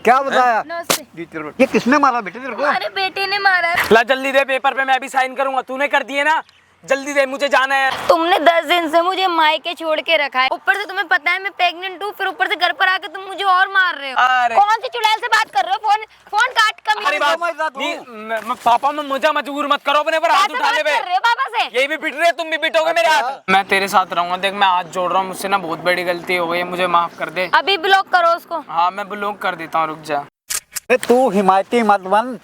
क्या बताया? नमस्ते। ये किसने मारा बेटे तेरे को? हमारे बेटे ने मारा है। ला जल्दी दे, पेपर पे मैं भी साइन करूंगा। तूने कर दिए ना, जल्दी दे, मुझे जाना है। तुमने 10 दिन से मुझे मायके छोड़ के रखा है, ऊपर से तुम्हें पता है मैं प्रेग्नेंट हूँ, फिर ऊपर से घर पर आके तुम मुझे और मार रहे हो। अरे कौन सी चुड़ैल से बात कर रहे हो? फोन काट कर अरे पापा में मुझे मजबूर मत करो अपने पर हाथ उठाने पे। कर रहे हो पापा से? यही भी पिट रहे, तुम भी पिटोगे मेरे हाथ। मैं तेरे साथ रहूंगा। देख मैं हाथ जोड़ रहा हूँ, मुझसे ना बहुत बड़ी गलती हो गई है, मुझे माफ कर दे। अभी ब्लॉक करो उसको। हाँ मैं ब्लॉक कर देता हूँ, रुक जा। तू हिमायती मत बन,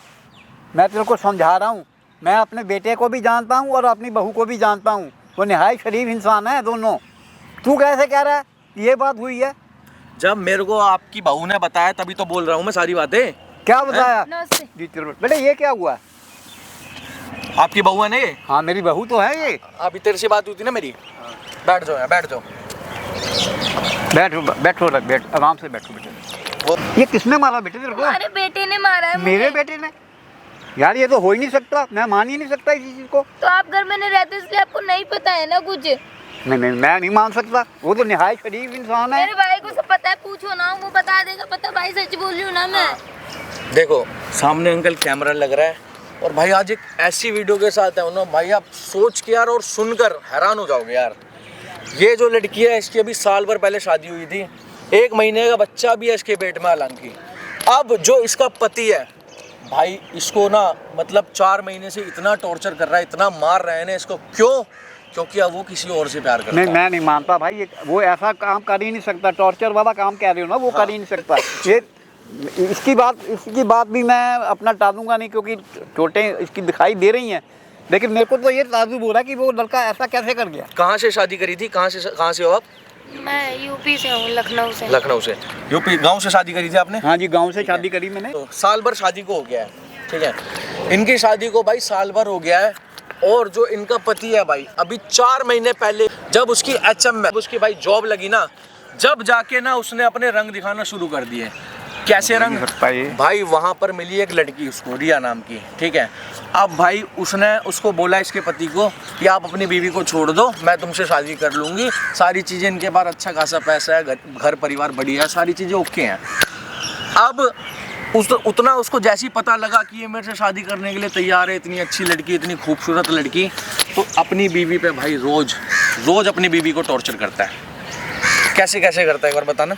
मैं तेरे को समझा रहा हूँ। मैं अपने बेटे को भी जानता हूँ और अपनी बहू को भी जानता हूँ, वो निहायत शरीफ इंसान है दोनों। तू कैसे कह रहा है ये बात हुई है? जब मेरे को आपकी बहू ने बताया तभी तो बोल रहा हूँ मैं सारी बातें। क्या बताया? नमस्ते। बेटे ये क्या हुआ? आपकी बहू है ना ये? हाँ मेरी बहू तो है ये। अभी तेरे से बात हुई थी ना मेरी। बैठ जाओ, बैठ जाओ। बैठो बैठो बैठ, आराम से बैठो बेटे। ये किसने मारा बेटे तेरे को? हमारे बेटे ने मारा है। मेरे बेटे ने? यार ये तो हो ही नहीं सकता, मैं मान ही नहीं सकता इस चीज को। तो आप घर में नहीं रहते इसलिए आपको नहीं पता है ना कुछ। नहीं मैं नहीं मान सकता, वो तो निहायत शरीफ इंसान है। मेरे भाई को सब पता है, पूछो ना, वो बता देगा। पता भाई, सच बोल रही हूँ ना मैं। देखो सामने अंकल कैमरा लग रहा है और भाई आज एक ऐसी वीडियो के साथ है ना भाई, आप सोच के यार और सुनकर हैरान हो जाओगे यार। ये जो लड़की है इसकी अभी साल भर पहले शादी हुई थी, 1 महीने का बच्चा भी है इसके पेट में हालांकि। अब जो इसका पति है भाई, इसको ना मतलब 4 महीने से इतना टॉर्चर कर रहा है, इतना मार रहे हैं ना इसको। क्यों? क्योंकि अब वो किसी और से प्यार करता है। मैं नहीं मानता भाई, वो ऐसा काम कर ही नहीं सकता। टॉर्चर वाला काम कह रहे हो ना, वो कर ही नहीं सकता। ये इसकी बात भी मैं अपना टालूंगा नहीं, क्योंकि चोटें इसकी दिखाई दे रही हैं। लेकिन मेरे को तो ये ताज्जुब हो रहा है कि वो लड़का ऐसा कैसे कर गया। कहाँ से शादी करी थी? कहाँ से हो आप? मैं यूपी से हूँ, लखनऊ से। लखनऊ से? यूपी गांव से शादी करी थी आपने? हाँ जी, गांव से शादी करी मैंने। तो साल भर शादी को हो गया है, ठीक है। इनकी शादी को भाई साल भर हो गया है। और जो इनका पति है भाई, अभी 4 महीने पहले जब उसकी HM में उसकी भाई जॉब लगी ना, जब जाके ना उसने अपने रंग दिखाना शुरू कर दिए। कैसे रंग? भाई वहाँ पर मिली एक लड़की उसको, रिया नाम की, ठीक है। अब भाई उसने उसको बोला इसके पति को कि आप अपनी बीवी को छोड़ दो, मैं तुमसे शादी कर लूँगी, सारी चीज़ें इनके पास अच्छा खासा पैसा है, घर परिवार बढ़िया है, सारी चीज़ें ओके हैं। अब उतना उसको जैसे ही पता लगा कि ये मेरे से शादी करने के लिए तैयार है, इतनी अच्छी लड़की, इतनी खूबसूरत लड़की, तो अपनी बीवी पे भाई रोज अपनी बीवी को टॉर्चर करता है। कैसे करता है एक बार बताना।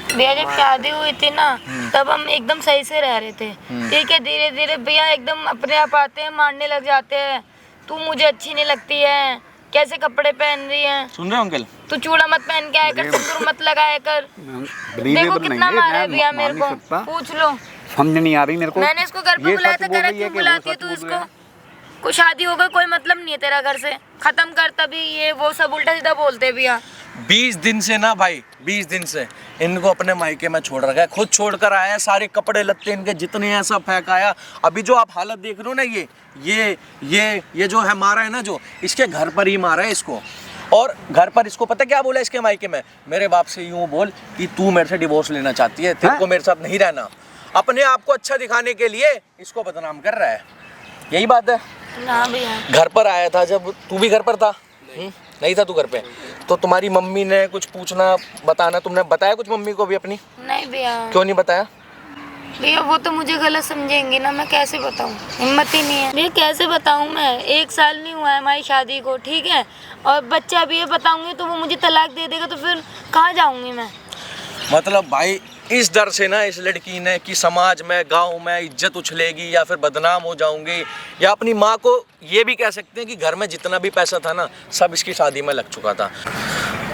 भैया जब शादी हुई थी ना, तब हम एकदम सही से रह रहे थे, ठीक है। धीरे धीरे भैया एकदम अपने आप आते हैं, मारने लग जाते हैं। तू मुझे अच्छी नहीं लगती है, कैसे कपड़े पहन रही है, सुन रहे हो अंकल? तू चूड़ा मत पहन के आया कर, सिंदूर मत लगाया कर। देखो कितना मारा है भैया मेरे को, पूछ लो। समझ नहीं आ रही मेरे को। मैंने इसको घर पे बुलाया था, कह रहा क्यों बुलाती है तू इसको? कोई शादी होगा, कोई मतलब नहीं है तेरा घर से, खत्म कर। तभी ये वो सब उल्टा सीधा बोलते भैया। 20 दिन से ना भाई, 20 दिन से इनको अपने मायके में छोड़ रखा है, खुद छोड़ कर आया है। सारे कपड़े लत्ते इनके जितने हैं सब फेंकाया। अभी जो आप हालत देख रहे हो ना, ये जो है मारा है ना, जो इसके घर पर ही मारा है इसको। और घर पर इसको पता क्या बोला इसके मायके में? मेरे बाप से यूँ बोल कि तू मेरे से डिवोर्स लेना चाहती है, तेरे को मेरे साथ नहीं रहना। अपने आप को अच्छा दिखाने के लिए इसको बदनाम कर रहा है, यही बात है ना भैया। घर पर आया था जब, तू भी घर पर था? नहीं था तू घर पे? तो तुम्हारी मम्मी ने कुछ पूछना बताना, तुमने बताया कुछ मम्मी को भी अपनी? नहीं भैया। क्यों नहीं बताया? भैया वो तो मुझे गलत समझेंगे ना, मैं कैसे बताऊं, हिम्मत ही नहीं है भैया। कैसे बताऊं मैं? 1 साल नहीं हुआ है हमारी शादी को, ठीक है, और बच्चा भी है। बताऊंगी तो वो मुझे तलाक दे देगा, तो फिर कहाँ जाऊंगी मैं? मतलब भाई इस डर से ना इस लड़की ने कि समाज में, गांव में इज्जत उछलेगी या फिर बदनाम हो जाऊंगी, या अपनी माँ को ये भी कह सकते हैं कि घर में जितना भी पैसा था ना, सब इसकी शादी में लग चुका था।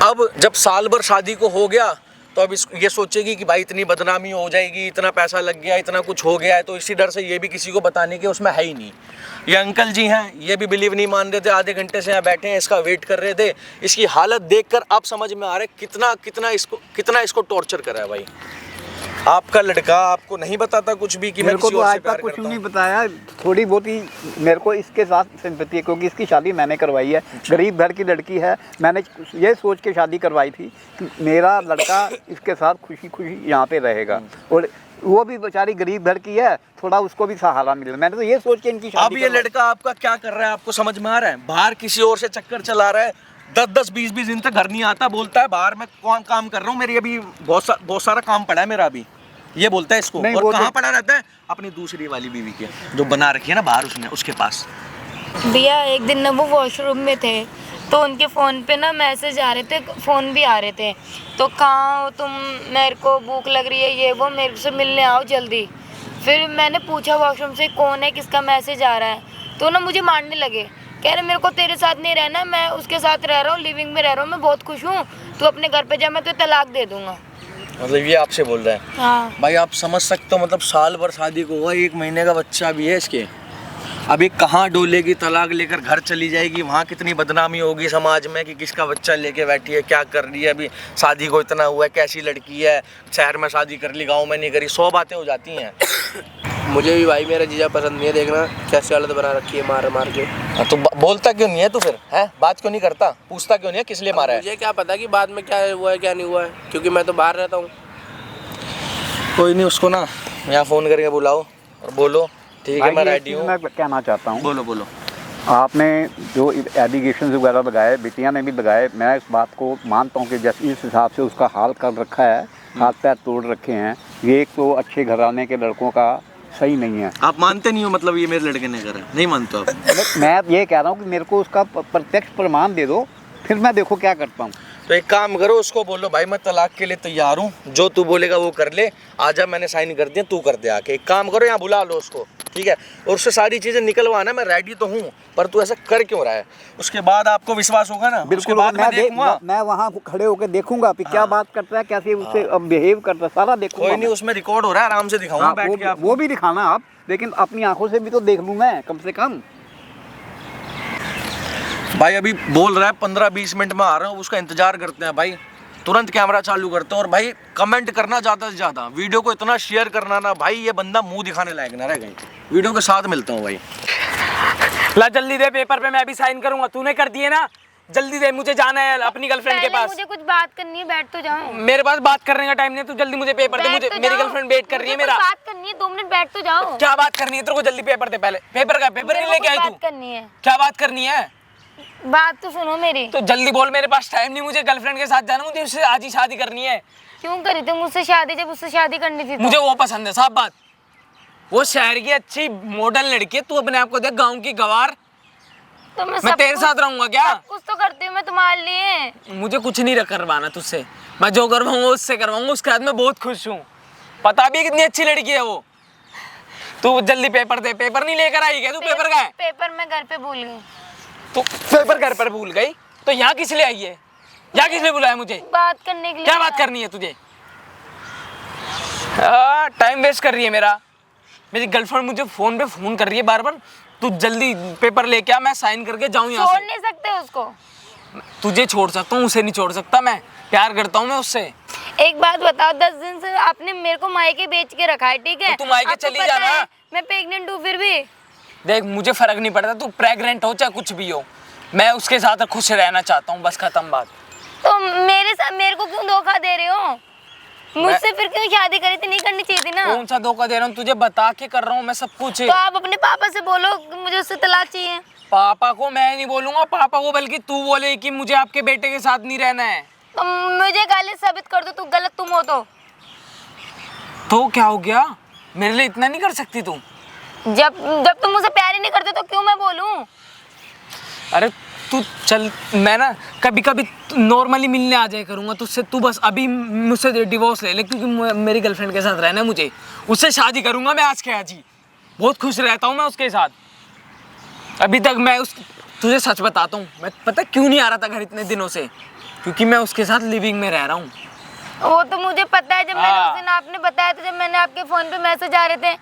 अब जब साल भर शादी को हो गया, तो अब ये सोचेगी कि भाई इतनी बदनामी हो जाएगी, इतना पैसा लग गया, इतना कुछ हो गया है, तो इसी डर से ये भी किसी को बताने के उसमें है ही नहीं। ये अंकल जी हैं, ये भी बिलीव नहीं मान रहे थे, आधे घंटे से यहाँ बैठे हैं, इसका वेट कर रहे थे। इसकी हालत देखकर अब समझ में आ रहा है कितना इसको टॉर्चर करा है भाई। आपका लड़का आपको नहीं बताता कुछ भी कि मेरे को तो आज तक कुछ नहीं बताया। थोड़ी बहुत ही मेरे को इसके साथ सिंपैथी है, क्योंकि इसकी शादी मैंने करवाई है। गरीब घर की लड़की है, मैंने ये सोच के शादी करवाई थी कि मेरा लड़का इसके साथ खुशी खुशी यहाँ पे रहेगा, और वो भी बेचारी गरीब घर की है, थोड़ा उसको भी सहारा मिले। मैंने तो ये सोच के इनकी शादी। अब ये लड़का आपका क्या कर रहा है आपको समझ में आ रहा है? बाहर किसी और से चक्कर चला रहा है, 10-20 दिन तक घर नहीं आता, बोलता है बाहर मैं कौन काम कर रहा हूँ, मेरी अभी बहुत सारा काम पड़ा है मेरा अभी। ये बोलता है इसको। नहीं, और वो कहाँ तो- पड़ा रहता है? अपनी दूसरी वाली बीवी के, जो बना रखी है ना बाहर उसने, उसके पास। भैया एक दिन ना वो वॉशरूम में थे, तो उनके फ़ोन पे ना मैसेज आ रहे थे, फ़ोन भी आ रहे थे। तो कहाँ हो तुम, मेरे को भूख लग रही है, ये वो, मेरे से मिलने आओ जल्दी। फिर मैंने पूछा वॉशरूम से कौन है, किसका मैसेज आ रहा है। तो ना मुझे मारने लगे, कह रहे मेरे को तेरे साथ नहीं रहना, मैं उसके साथ रह रहा हूँ, लिविंग में रह रहा हूँ, मैं बहुत खुश हूँ, तू अपने घर पे जा, मैं तुझे तलाक दे दूँगा। मतलब ये आपसे बोल रहा है? हाँ भाई आप समझ सकते हो, मतलब साल भर शादी को हुआ, 1 महीने का बच्चा भी है इसके। अभी कहाँ डोलेगी, तलाक लेकर घर चली जाएगी, वहाँ कितनी बदनामी होगी समाज में कि किसका बच्चा लेके बैठी है, क्या कर रही है, अभी शादी को इतना हुआ है, कैसी लड़की है, शहर में शादी कर ली, गांव में नहीं करी, 100 बातें हो जाती हैं। मुझे भी भाई मेरा जीजा पसंद नहीं है, देखना कैसे हालत बना रखी है मार मार के। तो बोलता क्यों नहीं है तू फिर, है बात क्यों नहीं करता, पूछता क्यों नहीं है किस लिए मारा है? मुझे क्या पता कि बाद में क्या हुआ है क्या नहीं हुआ है, क्योंकि मैं तो बाहर रहता हूँ। कोई नहीं, उसको ना यहाँ फ़ोन करके बुलाओ और बोलो ठीक है भाई, मैं एक रेडी चीज़ हूँ। मैं कहना चाहता हूँ, बोलो बोलो। आपने जो एलिगेशन वगैरह लगाए, बिटिया ने भी लगाए, मैं इस बात को मानता हूँ कि जैसे इस हिसाब से उसका हाल कर रखा है, हाथ पैर तोड़ रखे हैं, ये एक तो अच्छे घराने के लड़कों का सही नहीं है। आप मानते नहीं हो मतलब ये मेरे लड़के ने करा, नहीं मानते हो आप? मैं ये कह रहा हूँ कि मेरे को उसका प्रत्यक्ष प्रमाण दे दो, फिर मैं देखो क्या करता हूँ। तो एक काम करो, उसको बोलो भाई मैं तलाक के लिए तैयार हूँ, जो तू बोलेगा वो कर ले, आजा मैंने साइन कर दिया, तू कर दे आके। एक काम करो यहाँ बुला लो उसको, ठीक है, और उससे सारी चीज़ें निकलवाना, मैं रेडी तो हूँ, पर तू ऐसा कर क्यों रहा है? उसके बाद आपको विश्वास होगा ना, उसके बाद मैं देखूंगा। मैं वहाँ खड़े होकर देखूंगा कि क्या बात करता है, कैसे उससे बिहेव करता है, सारा देखूंगा। कोई नहीं, उसमें रिकॉर्ड हो रहा है, आराम से दिखाऊंगा हाँ, बैठ के आपको। वो भी दिखाना आप, लेकिन अपनी आंखों से भी तो देख लूँ मैं कम से कम। भाई अभी बोल रहा है 15-20 मिनट में आ रहा हूँ, उसका इंतजार करते हैं भाई, तुरंत कैमरा चालू करते हैं। और भाई कमेंट करना ज़्यादा से ज़्यादा, वीडियो को इतना शेयर करना ना भाई, ये बंदा मुंह दिखाने लायक ना रह गई। वीडियो के साथ मिलता हूँ भाई। ला जल्दी दे पेपर पे, मैं भी साइन करूंगा, तूने कर दिए ना, जल्दी दे, मुझे जाना है अपनी गर्लफ्रेंड के पहले पास। मुझे कुछ बात करनी है, बैठ तो जाओ। मेरे पास बात करने का टाइम नहीं है, तू जल्दी मुझे पेपर दे, बैठ मुझे तो मेरी जाओ। गर्लफ्रेंड वेट कर रही है मुझे मेरा। कुछ बात करनी है, 2 मिनट बैठ तो जाओ। क्या बात करनी है तेरे को? जल्दी पेपर दे पहले। पेपर का पेपर नहीं मेरे को लेके आई कुछ तू? बात करनी है, क्या बात करनी है? बात तो सुनो मेरी। तो जल्दी बोल, मेरे पास टाइम नहीं, मुझे गर्लफ्रेंड के साथ जाना, मुझे उससे आज ही शादी करनी है। क्यों करी थी मुझसे शादी, जब उससे शादी करनी थी तो? मुझे वो पसंद है, साफ बात। वो शहर की अच्छी मॉडल लड़की है, तू अपने आप को देख गांव की गवार। तो मैं तेरे साथ रहूंगा क्या? सब कुछ तो करती हूँ मैं तुम्हारे लिए। मुझे कुछ नहीं करवाना तुझसे, मैं जो करवाऊंगा उससे करवाऊंगा, उसके बाद मैं बहुत खुश हूँ। पता भी है कितनी अच्छी लड़की है वो। तू जल्दी पेपर दे। पेपर नहीं लेकर आई क्या तू? पेपर का है? पेपर मैं घर पे भूल गई। तू पेपर घर पर भूल गई तो यहाँ किस लिए आई है? यहाँ किस लिए बुलाया मुझे? बात करने के लिए। क्या बात करनी है तुझे? टाइम वेस्ट कर रही है मेरा। मेरी गर्लफ्रेंड मुझे फोन पे फोन कर रही है बार बार, तू जल्दी पेपर लेके आ, मैं साइन करके जाऊँ यहाँ छोड़ से। नहीं सकते उसको। तुझे छोड़ सकता हूँ, उसे नहीं छोड़ सकता मैं, प्यार करता हूँ मैं उससे। एक बात बताओ, 10 दिन से आपने मेरे को मायके बेच के रखा है, ठीक है? तो तू मायके आपको चली पता जाना। है, मैं प्रेग्नेंट हूँ फिर भी। देख मुझे फर्क नहीं पड़ता, तू प्रेग्नेंट हो चाहे कुछ भी हो, मैं उसके साथ खुश रहना चाहता हूँ, बस खत्म बात। तो मेरे साथ मेरे को क्यों धोखा दे रहे हो? मुझसे फिर क्यों शादी करी थी? नहीं करनी चाहिए थी ना। कौन सा धोखा दे रहा हूँ? तुझे बता के कर रहा हूँ मैं सब कुछ। तो आप अपने पापा से बोलो कि मुझे उससे तलाक चाहिए। पापा को मैं नहीं बोलूंगा, पापा को बल्कि तू बोले कि मुझे आपके बेटे के साथ नहीं रहना है। तो मुझे गलत साबित कर दो, तू गलत तुम हो तो क्या हो गया? मेरे लिए इतना नहीं कर सकती तू? जब जब तुम मुझसे प्यार ही नहीं करते तो क्यों मैं बोलूं? अरे तू चल, मैं ना कभी कभी नॉर्मली मिलने आ जाए करूँगा तुझसे, तू बस अभी मुझसे डिवोर्स ले ले, क्योंकि मेरी गर्लफ्रेंड के साथ रहना है मुझे, उससे शादी करूँगा मैं आज के आज ही। बहुत खुश रहता हूँ मैं उसके साथ। अभी तक मैं तुझे सच बताता हूँ, मैं पता क्यों नहीं आ रहा था घर इतने दिनों से, क्योंकि मैं उसके साथ लिविंग में रह रहा हूँ। वो तो मुझे पता है, जब मैंने उस दिन आपने बताया था, जब मैंने आपके फोन पे मैसेज आ रहे थे,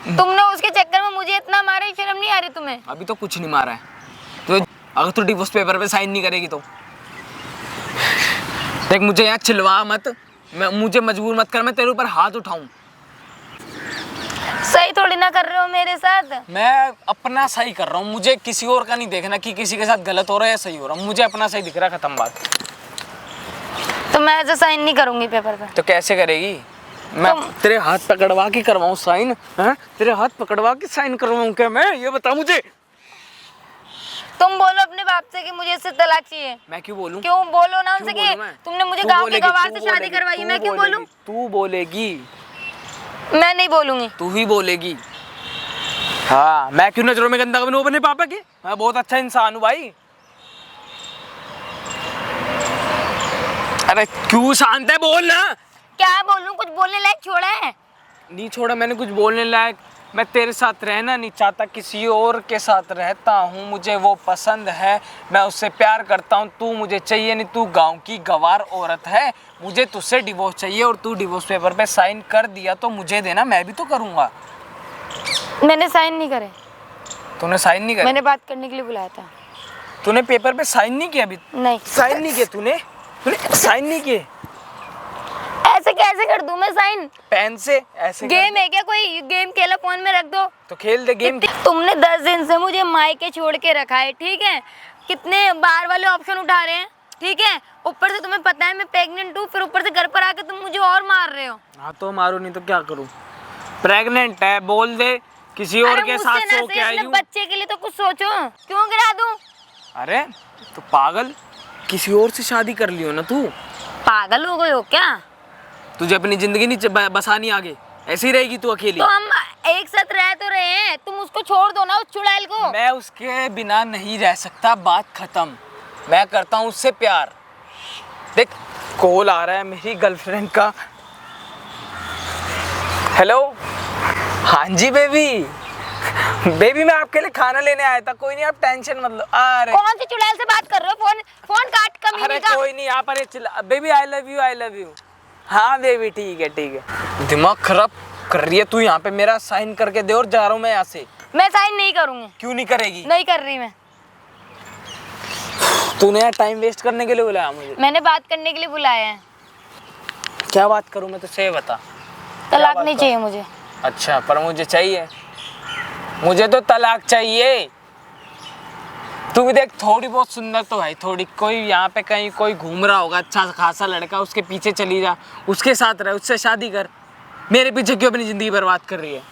तुमने उसके चक्कर में मुझे इतना मारा, शर्म नहीं आ रही तुम्हें? अभी तो कुछ नहीं मारा है तो, अगर तू डिवोर्स पेपर पे साइन नहीं करेगी तो देख, मुझे यहाँ चिल्वा मत, मुझे मजबूर मत कर, मैं तेरे ऊपर हाथ उठाऊं। सही थोड़ी ना कर रहे हो मेरे साथ। मैं अपना सही कर रहा हूँ, मुझे किसी और का नहीं देखना कि किसी के साथ गलत हो रहा है या सही हो रहा है, मुझे अपना सही दिख रहा है, खत्म बात। तो मैं ऐसे साइन नहीं करूंगी पेपर पे। तो कैसे करेगी? मैं तेरे हाथ पकड़वा के करवाऊँ साइन? हैं? तेरे हाथ पकड़वा के साइन करवाऊँ क्या मैं? ये बता मुझे। तुम बोलो अपने बाप से कि मुझे इससे तलाक चाहिए। मैं क्यों बोलूं? क्यों बोलो ना उनसे क्यों कि बोलूं मैं? तुमने मुझे तू गांव के बोलेगी, गवार तू से शादी बोलेगी, करवाई, तू मैं क्यों बोलेगी, बोलूं? तू बोलेगी मैं नहीं बोलूंगी। तू ही बोलेगी। हाँ, मैं क्यों नजरों में गंदा बनूं अपने पापा के? मैं बहुत अच्छा इंसान हूँ भाई। अरे क्यों शांत है, बोल ना। क्या बोलूं, कुछ बोलने लायक छोड़ा है? नहीं छोड़ा मैंने कुछ बोलने लायक। मैं तेरे साथ रहना नहीं चाहता, किसी और के साथ रहता हूँ, मुझे वो पसंद है, मैं उससे प्यार करता हूँ। तू मुझे चाहिए नहीं, तू गांव की गवार औरत है, मुझे तुझसे डिवोर्स चाहिए। और तू डिवोर्स पेपर पे साइन कर दिया तो मुझे देना, मैं भी तो करूँगा। मैंने साइन नहीं करे। तूने साइन नहीं किया? मैंने बात करने के लिए बुलाया था। तूने पेपर पे साइन नहीं किया अभी? नहीं साइन नहीं किया तूने साइन नहीं किए? ऐसे कैसे कर दूं मैं साइन? पेन से ऐसे गेम है क्या कोई? गेम खेला, फोन में रख दो तो खेल दे गेम। तुमने 10 दिन से मुझे मायके छोड़ के रखा है, ठीक है? कितने बार वाले ऑप्शन उठा रहे हैं, ठीक है? ऊपर से तुम्हें पता है मैं प्रेग्नेंट हूँ, फिर ऊपर से घर पर आके तुम मुझे और मार रहे हो। हाँ तो मारो, नहीं तो क्या करूँ? प्रेग्नेंट है बोल दे, किसी और के साथ सो के आई हूँ। बच्चे के लिए तो कुछ सोचो, क्यों गिरा दूं? अरे तो पागल, किसी और से शादी कर लियो ना तू। पागल हो गए हो क्या? तुझे अपनी जिंदगी नहीं बसानी आगे, ऐसी ही रहेगी तू अकेली। तो हम एक साथ रह तो रहे हैं, तुम उसको छोड़ दो ना, उस चुड़ैल को। मैं उसके बिना नहीं रह सकता, बात खत्म। मैं करता हूँ उससे प्यार। देख कॉल आ रहा है मेरी गर्लफ्रेंड का। हेलो, हाँ जी बेबी। बेबी मैं आपके लिए खाना लेने आया था, कोई नहीं आप टेंशन मत लो। अरे कौन सी चुड़ैल से बात कर रहे हो? फोन काट कमीने अरे का। कोई नहीं, आप अरे चिल्ला। Baby I love you. हाँ बेबी ठीक है। दिमाग खराब कर रही है तू। यहाँ पे मेरा साइन करके दे और जा रहा हूँ मैं यहाँ से। मैं साइन नहीं करूंगी। क्यों नहीं करेगी? नहीं कर रही मैं। तूने यार टाइम वेस्ट करने के लिए बुलाया मुझे? मैंने बात करने के लिए बुलाया है। क्या बात करूँ मैं तुझसे, ये बता। तलाक नहीं चाहिए मुझे। अच्छा पर मुझे चाहिए, मुझे तो तलाक चाहिए। तू भी देख, थोड़ी बहुत सुंदर तो है, थोड़ी कोई यहाँ पे कहीं कोई घूम रहा होगा अच्छा खासा लड़का, उसके पीछे चली जा, उसके साथ रह, उससे शादी कर। मेरे पीछे क्यों अपनी ज़िंदगी बर्बाद कर रही है?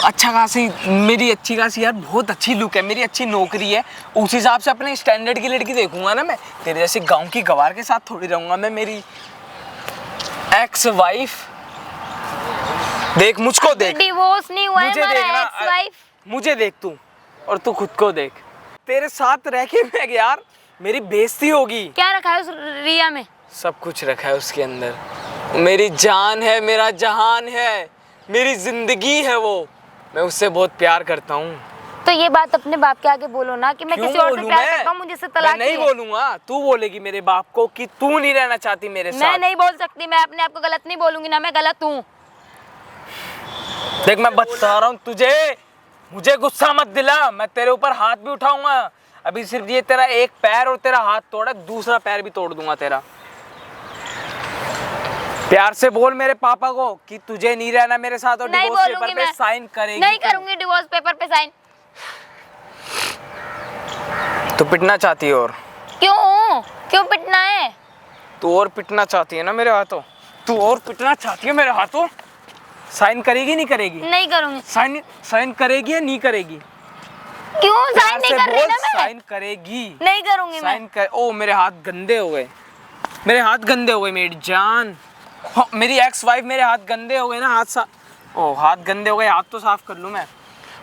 अच्छा खासी मेरी अच्छी खासी यार बहुत अच्छी लुक है, मेरी अच्छी नौकरी है, उस हिसाब से अपने स्टैंडर्ड की लड़की देखूंगा ना मैं। तेरे जैसे गाँव की गवार के साथ थोड़ी रहूँगा मैं। मेरी एक्स वाइफ देख, मुझको देख। डिवोर्स नहीं हुआ है मुझे हमारा, देखना, एक्स वाइफ। मुझे देख तू, और तू खुद को देख। तेरे साथ रह के मैं यार मेरी बेइज्जती होगी। क्या रखा है उस रिया में? सब कुछ रखा है उसके अंदर। मेरी जान है, मेरा जहान है, मेरी जिंदगी है वो। मैं उससे बहुत प्यार करता हूँ। तो ये बात अपने बाप के आगे बोलो ना कि मैं क्यों किसी और से बोलूं प्यार मैं? करता हूँ, मुझे इससे तलाक मैं नहीं चाहिए। बोलूंगा, तू बोलेगी मेरे बाप को कि तू नहीं रहना चाहती मेरे मैं साथ। नहीं बोल सकती, मैं अपने आप को गलत नहीं बोलूंगी ना, मैं गलत हूँ। देख मैं बता रहा हूँ तुझे, मुझे गुस्सा मत दिला, मैं तेरे ऊपर हाथ भी उठाऊंगा। अभी सिर्फ ये तेरा एक पैर और तेरा हाथ तोड़ा, दूसरा पैर भी तोड़ दूंगा तेरा। प्यार से बोल मेरे पापा को कि तुझे नहीं रहना मेरे साथ और नहीं डिवोर्स बोलूंगी पेपर पे मैं। साइन करेगी। नहीं करूंगी डिवोर्स पेपर पे साइन। तू पिटना चाहती है और क्यों पिटना है? तू और पिटना चाहती है ना मेरे हाथों, तू और पिटना चाहती है मेरे हाथों। साइन करेगी नहीं करेगी? नहीं करूंगी। साइन करेगी या नहीं करेगी? क्यों साइन नहीं कर रही ना मैं? साइन करेगी। नहीं करूंगी मैं। साइन कर। ओ मेरे हाथ गंदे हो गए, मेरे हाथ गंदे हो गए मेरी जान। हाँ, मेरी एक्स वाइफ मेरे हाथ गंदे हो गए ना, हाथ गंदे हो गए, हाथ तो साफ कर लूं मैं।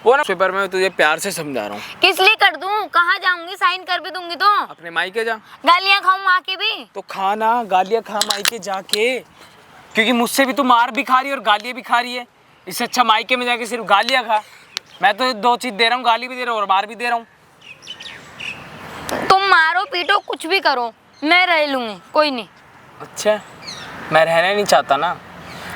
वो ना पेपर में तुझे प्यार से समझा रहा हूँ। किस लिए कर दूं? कहाँ जाऊंगी? साइन कर भी दूंगी तो अपने मायके जा। गालियां खाऊं आके भी? तो खाना गालियाँ खा मायके जाके, क्योंकि मुझसे भी तू मार भी खा रही है और गालियाँ भी खा रही है। इससे अच्छा मायके में जाके सिर्फ गालियाँ खा। मैं तो दो चीज़ दे रहा हूँ, गाली भी दे रहा हूँ और मार भी दे रहा हूँ। तुम मारो पीटो कुछ भी करो, मैं रह लूंगी, कोई नहीं। अच्छा मैं रहना नहीं चाहता ना,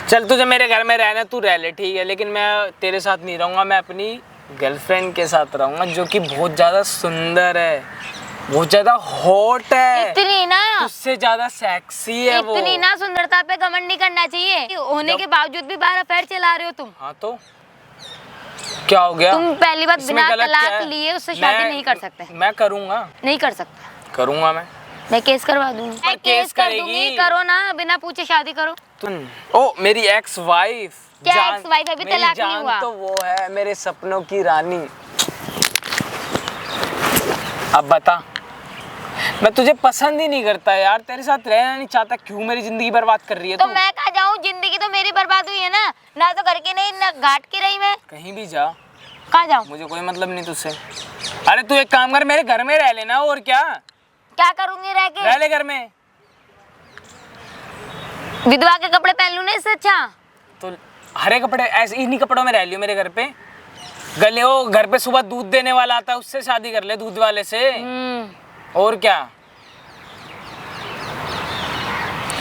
चल तुझे मेरे घर में रहना, तू रह ले ठीक है, लेकिन मैं तेरे साथ नहीं रहूँगा, मैं अपनी गर्लफ्रेंड के साथ रहूँगा जो कि बहुत ज़्यादा सुंदर है, बहुत ज़्यादा हॉट है, इतनी ना, उससे ज़्यादा सेक्सी है वो। इतनी ना सुंदरता पे घमंड नहीं करना चाहिए। होने के बावजूद भी बार अफेयर चला रहे हो तुम। हाँ तो क्या हो गया? तुम पहली बात इसमें बिना गलत क्या तलाक है? लिए उससे शादी नहीं कर सकते। मैं करूँगा, नहीं कर सकते। करूँगा मैं केस करवा दूंगी। मैं केस कर करेगी? दूंगी। करो ना, बिना पूछे शादी करो। ओ मेरी एक्स वाइफ। क्या एक्स वाइफ? अभी मेरी तलाक नहीं जान हुआ। तो वो है मेरे सपनों की रानी। अब बता, मैं तुझे पसंद ही नहीं करता यार, तेरे साथ रहना नहीं चाहता, क्यों मेरी जिंदगी बर्बाद कर रही है तो तू? मैं कहाँ जाऊँ? जिंदगी तो मेरी बर्बाद हुई है ना। ना तो घर की नहीं ना घाट की रही मैं। कहीं भी जा, कहाँ जाऊँ? मुझे कोई मतलब नहीं तुझसे। अरे तू एक काम कर, मेरे घर में रह लेना, और क्या क्या करूंगी रह के? रह ले घर में। विधवा के कपड़े पहन लूँ ना इससे अच्छा। तो हरे कपड़े ऐसे इन्हीं कपड़ों में रह लियो मेरे घर पे। गले वो घर पे सुबह दूध देने वाला आता है, उससे शादी कर ले, दूध वाले से। और क्या।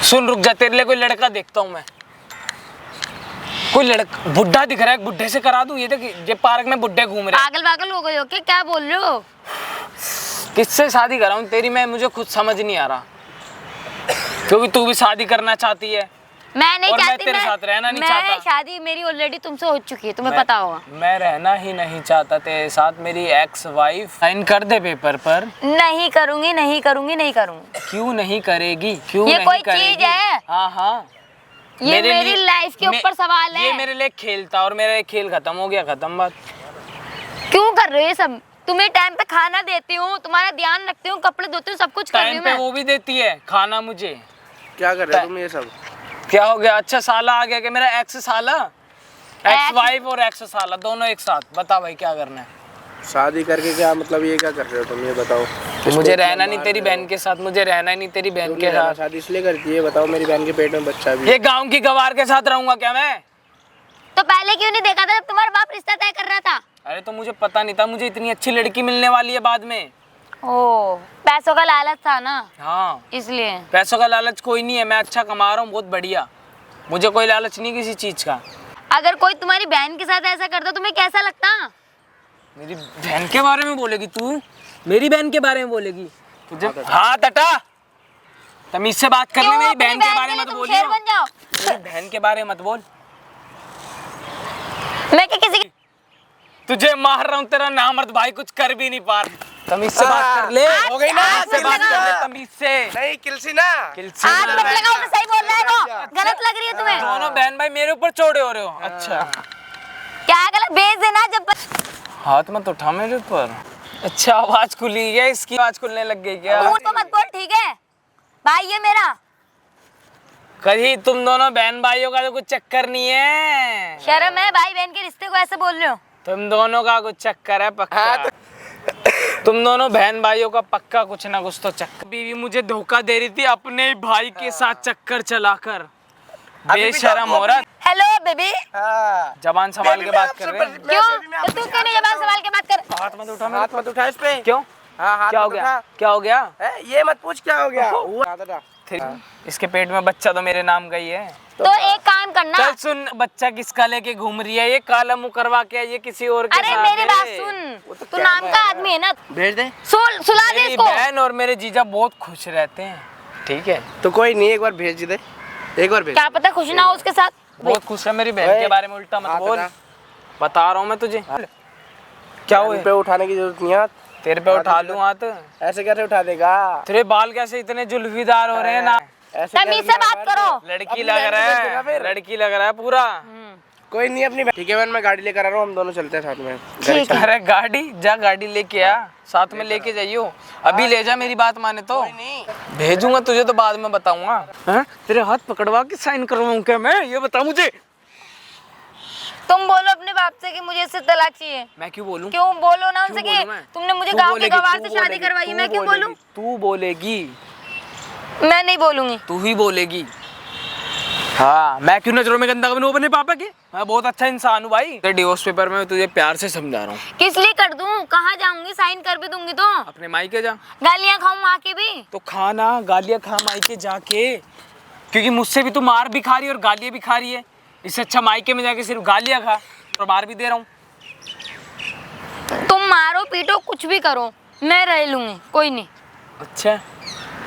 सुन रुक जा, तेरे लिए कोई लड़का देखता हूँ मैं। कोई लड़का बुढ़ा दिख रहा है, बुढ़े से करा दूं। ये पार्क में बुढ़े घूम रहे हैं। पागल पागल हो गए हो क्या बोल रहे हो? किससे शादी कराऊं तेरी मैं, मुझे खुद समझ नहीं आ रहा। क्योंकि तू भी शादी करना चाहती है मैं नहीं और मैं चाहती। तेरे साथ रहना नहीं चाहता। शादी मेरी ऑलरेडी तुमसे हो चुकी है, तुम्हें पता होगा। मैं रहना ही नहीं चाहता तेरे साथ। मेरी एक्स वाइफ साइन कर दे पेपर पर। नहीं करूंगी नहीं करूंगी नहीं करूंगी। क्यों नहीं करेगी? क्यों ये नहीं कोई करेगी? चीज है? हाँ हाँ, ये मेरी लाइफ के ऊपर सवाल है। ये मेरे लिए खेल था और मेरा खेल खत्म हो गया, खत्म बात। क्यों कर रहे हो ये सब? तुम्हें टाइम पे खाना देती हूँ, तुम्हारा ध्यान रखती हूँ, कपड़े धोती हूँ, सब कुछ कर रही टाइम हूँ पे मैं। वो भी देती है खाना मुझे। क्या कर रहे हो तुम ये सब? क्या हो गया? अच्छा साला आ गया कि मेरा एक्स साला, एक्स वाइफ और एक्स साला दोनों एक साथ। बता भाई क्या करना है? शादी करके क्या मतलब, ये क्या कर रहे हो तुम, ये बताओ। मुझे रहना नहीं तेरी बहन के साथ, मुझे रहना ही नहीं तेरी बहन के साथ। शादी इसलिए करती है बताओ, मेरी बहन के पेट में बच्चा भी। ये गांव की गवार के साथ रहूंगा क्या मैं? तो पहले क्यों नहीं देखा था जब तुम्हारा बाप रिश्ता तय कर रहा था? अरे तो मुझे पता नहीं था, मुझे इतनी अच्छी लड़की मिलने वाली है बाद में। ओ, पैसों का लालच था ना, हाँ, इसलिए। पैसों का लालच कोई नहीं है, मैं अच्छा कमा रहा हूँ बहुत बढ़िया, मुझे कोई लालच नहीं किसी चीज का। अगर कोई तुम्हारी बहन के साथ ऐसा करता तुम्हें कैसा लगता? मेरी बहन के बारे में बोलेगी तू? मेरी बहन के बारे में बोलेगी तुझे? हाँ तटा, तमीज से बात कर ले। मेरी बहन के बारे में मत बोलियो। शेर बन जाओ। मेरी बहन के बारे में मत बोल। मैं क्या किसी की तुझे मार रहा हूँ, तेरा नामर्द भाई कुछ कर भी नहीं पा रहा। तमीज से बात कर ले। हो गई ना? तमीज से बात कर ले, तमीज से। नहीं किलसी ना। किलसी हाथ ना। मत लगाओ, मैं सही बोल रहा है वो। गलत लग रही है तुम्हें। दोनों बहन भाई मेरे ऊपर चौड़े हो रहे हो। अच्छा क्या गलत? भेज देना जब हाथ मत उठा मेरे ऊपर। अच्छा आवाज खुली है, इसकी आवाज खुलने लग गई क्या? मुंह तो मत बोल, ठीक है? भाई ये मेरा। कहीं तुम दोनों बहन भाइयों का तो कुछ चक्कर नहीं है? शर्म है भाई बहन के रिश्ते को ऐसे बोल रहे हो? तुम दोनों का कुछ चक्कर है पक्का। तुम दोनों बहन भाइयों का पक्का कुछ ना कुछ तो चक्कर। बीवी मुझे धोखा दे रही थी अपने भाई के साथ चक्कर चलाकर। बेशरम औरत। Hello baby. जबान संभाल के बात कर रहे हैं। क्यों? तो तू क्यों नहीं जबान संभाल के बात कर? हाथ मत उठा हाथ मत उठा इस पे। क्यों? हाँ, हाथ क्या हो मत गया? उठा। क्या हो गया? ये मत पूछ क्या हो गया। इसके पेट में बच्चा तो मेरे नाम का ही है। तो एक काम करना। चल सुन, बच्चा किसका लेके घूम रही है? ये काला मुंह करवा के ये किसी और के अरे साथ मेरी है। बात सुन, तू नाम का आदमी है ना, भेज दे। सुला दे मेरी इसको। बहन और मेरे जीजा बहुत खुश रहते हैं, ठीक है? तो कोई नहीं, एक बार भेज दे, एक बार भेज। क्या पता खुश ना हो उसके साथ। बहुत खुश है। मेरी बहन के बारे में उल्टा मत बोल, बता रहा हूँ मैं तुझे। क्या हुआ? पे उठाने की जरूरत नहीं है। तेरे पे उठा लूं हाथ? ऐसे कैसे उठा देगा? तेरे बाल कैसे इतने जुल्फीदार हो रहे हैं ना? ऐसे तमीज से बात करो। लड़की लग रहा है, लड़की लग रहा है पूरा। कोई नहीं, अपनी ठीक है, मैं गाड़ी लेकर आ रहा हूँ, हम दोनों चलते हैं साथ में। ठीक है। अरे गाड़ी जा, गाड़ी लेके आ, साथ में लेके जाइयो। अभी ले जा, मेरी बात माने तो भेजूंगा तुझे, तो बाद में बताऊंगा। हाँ? तेरे हाथ पकड़वा के साइन करवाऊं क्या मैं? ये बता मुझे। तुम बोलो अपने बाप से कि मुझे इससे तलाक चाहिए। मैं क्यों बोलूं? क्यों बोलो ना उनसे क्यों कि बोलूं मैं? तुमने मुझे तू गांव के बोलेगी, गवार तू से शादी बोलेगी, करवाई। तू मैं क्यों बोलूं? तू बोलेगी, मैं नहीं बोलूंगी। तू ही बोलेगी। हाँ, मैं क्यों नजरों में गंदा बनूं अपने पापा के? मैं बहुत अच्छा इंसान हूँ भाई। तेरे डिवोर्स पेपर में तुझे प्यार से समझा रहा हूँ। किस लिए कर दूं? कहाँ जाऊंगी? साइन कर भी दूंगी तो अपने मायके जा। गालियां खाऊं माँ की भी? तो खाना गालियाँ खा मायके जाके, क्योंकि मुझसे भी तू मार भी खा रही है और गालियाँ भी खा रही है। इससे अच्छा मायके में जाके सिर्फ गालियाँ खा, और मार भी दे रहा हूँ। तुम मारो पीटो कुछ भी करो, मैं रह लूंगी, कोई नहीं। अच्छा,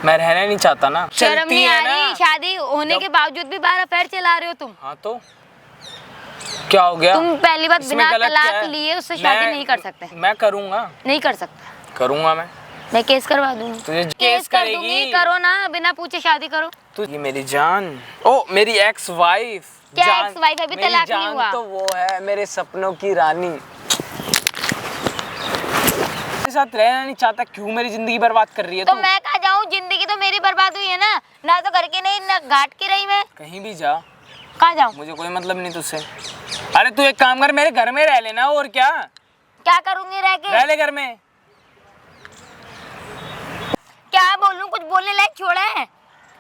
मैं रहना नहीं चाहता ना। शर्म चलती नहीं है आ ना। रही? शादी होने के बावजूद भी 12 अफेयर चला रहे हो तुम। हाँ तो क्या हो गया? तुम पहली बात इसमें बिना गलत क्या तलाक है? लिए उससे शादी मैं- नहीं कर सकते। मैं करूँगा, नहीं कर सकते। करूँगा मैं केस करवा दूंगी। तुझे केस कर करेगी। दूंगी। करो ना, बिना पूछे शादी करो। तू ये मेरी जान, ओ मेरी एक्स वाइफ। क्या एक्स वाइफ? अभी तलाक नहीं हुआ। तो वो है मेरे सपनों की रानी। मेरे साथ रहना नहीं चाहता, क्यों मेरी जिंदगी बर्बाद कर रही है तो तू? मैं कहाँ जाऊँ? जिंदगी तो मेरी बर्बाद हुई है ना, ना तो घर की नहीं ना घाट की रही मैं। कहीं भी जा, कहाँ जाऊँ? मुझे कोई मतलब नहीं तुझसे। अरे तू एक काम कर, मेरे घर में रह लेना, और क्या क्या करूंगी रह के? रह ले घर में। क्या बोलूं? कुछ बोलने लायक छोड़ा है?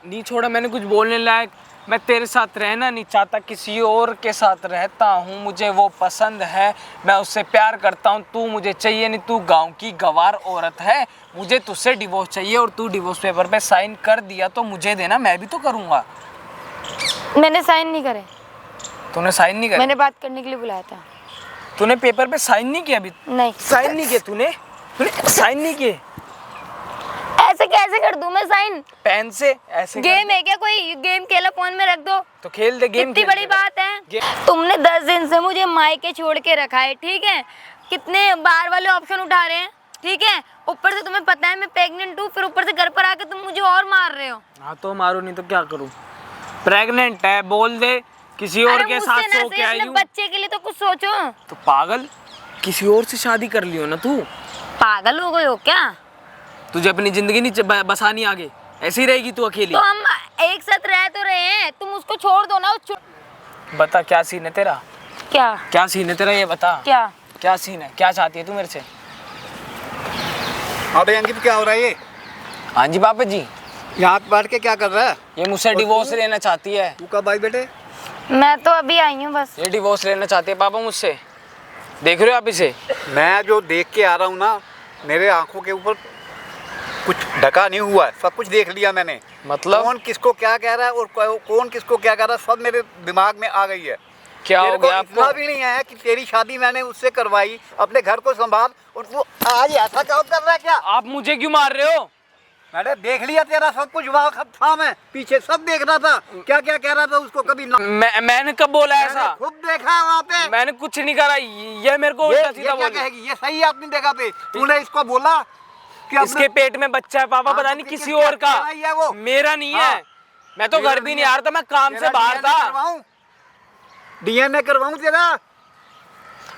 नहीं छोड़ा मैंने कुछ बोलने लायक। मैं तेरे साथ रहना नहीं चाहता, किसी और के साथ रहता हूँ, मुझे वो पसंद है, मैं उससे प्यार करता हूँ। तू मुझे चाहिए नहीं, तू गांव की गवार औरत है, मुझे तुझसे डिवोर्स चाहिए। और तू डिवोर्स पेपर पे साइन कर दिया तो मुझे देना, मैं भी तो करूँगा। मैंने साइन नहीं करे। तूने साइन नहीं किया? मैंने बात करने के लिए बुलाया था। तूने पेपर पे साइन नहीं किया अभी? नहीं। साइन नहीं किए तूने साइन नहीं किए? ऐसे कैसे कर दूं मैं साइन? पेन से ऐसे गेम है क्या कोई? गेम खेला फोन में रख दो तो खेल दे गेम। इतनी बड़ी बात है? तुमने 10 दिन से मुझे मायके छोड़ के रखा है, ठीक है? कितने बार वाले ऑप्शन उठा रहे हैं, ठीक है? ऊपर से तुम्हें पता है मैं प्रेग्नेंट हूँ, फिर ऊपर से घर पर आके तुम मुझे और मार रहे हो। हाँ तो मारो, नहीं तो क्या करूँ? प्रेग्नेंट है बोल दे, किसी और अरे के मुझसे साथ ना सो के सही, आई अपने हूँ। बच्चे के लिए तो कुछ सोचो। तो पागल, किसी और से शादी कर लियो ना तू। पागल हो गए हो क्या? तुझे अपनी जिंदगी नहीं बसानी आगे, ऐसी ही रहेगी तू अकेली। तो हम एक साथ रह तो रहे हैं, तुम उसको छोड़ दो ना। बता क्या सीन है तेरा? क्या क्या सीन है तेरा, ये बता। क्या क्या सीन है, क्या चाहती है तू मेरे से? अबे अंकित क्या हो रहा है ये? हाँ जी पापा जी। यहाँ पे बैठ के क्या कर रहा है? ये मुझसे डिवोर्स लेना चाहती है। तू कब आई बेटे? मैं तो अभी आई हूँ बस। ये डिवोर्स लेना चाहती है पापा मुझसे। देख रहे हो आप इसे? मैं जो देख के आ रहा हूँ ना, मेरे आंखों के ऊपर कुछ ढका नहीं हुआ है, सब कुछ देख लिया मैंने। मतलब? कौन किसको क्या कह रहा है और कौन किसको क्या कह रहा है, सब मेरे दिमाग में आ गई है। क्या हो मेरे को गया इतना आपको? भी नहीं है कि तेरी शादी मैंने उससे करवाई, अपने घर को संभाल, और तू आज ऐसा काम कर रहा है क्या? आप मुझे क्यों मार रहे हो? मैंने देख लिया तेरा सब कुछ, वहाँ था, मैं पीछे सब देख रहा था, क्या क्या कह रहा था उसको। कभी ना मैंने कब बोला मैंने ऐसा? खुद देखा है वहाँ पे। मैंने कुछ नहीं करा, ये मेरे को ये उल्टा सीधा क्या बोल रही है। कहेगी? ये सही है अपनी जगह पे। तूने इसको बोला कि इसके पेट में बच्चा है पापा, हाँ, पता तो नहीं किसी किसी का और का, तेरा ही है वो। मेरा नहीं हाँ। है। मैं तो घर भी नहीं आ रहा था, मैं काम से बाहर था। डीएनए करवाऊं तेरा?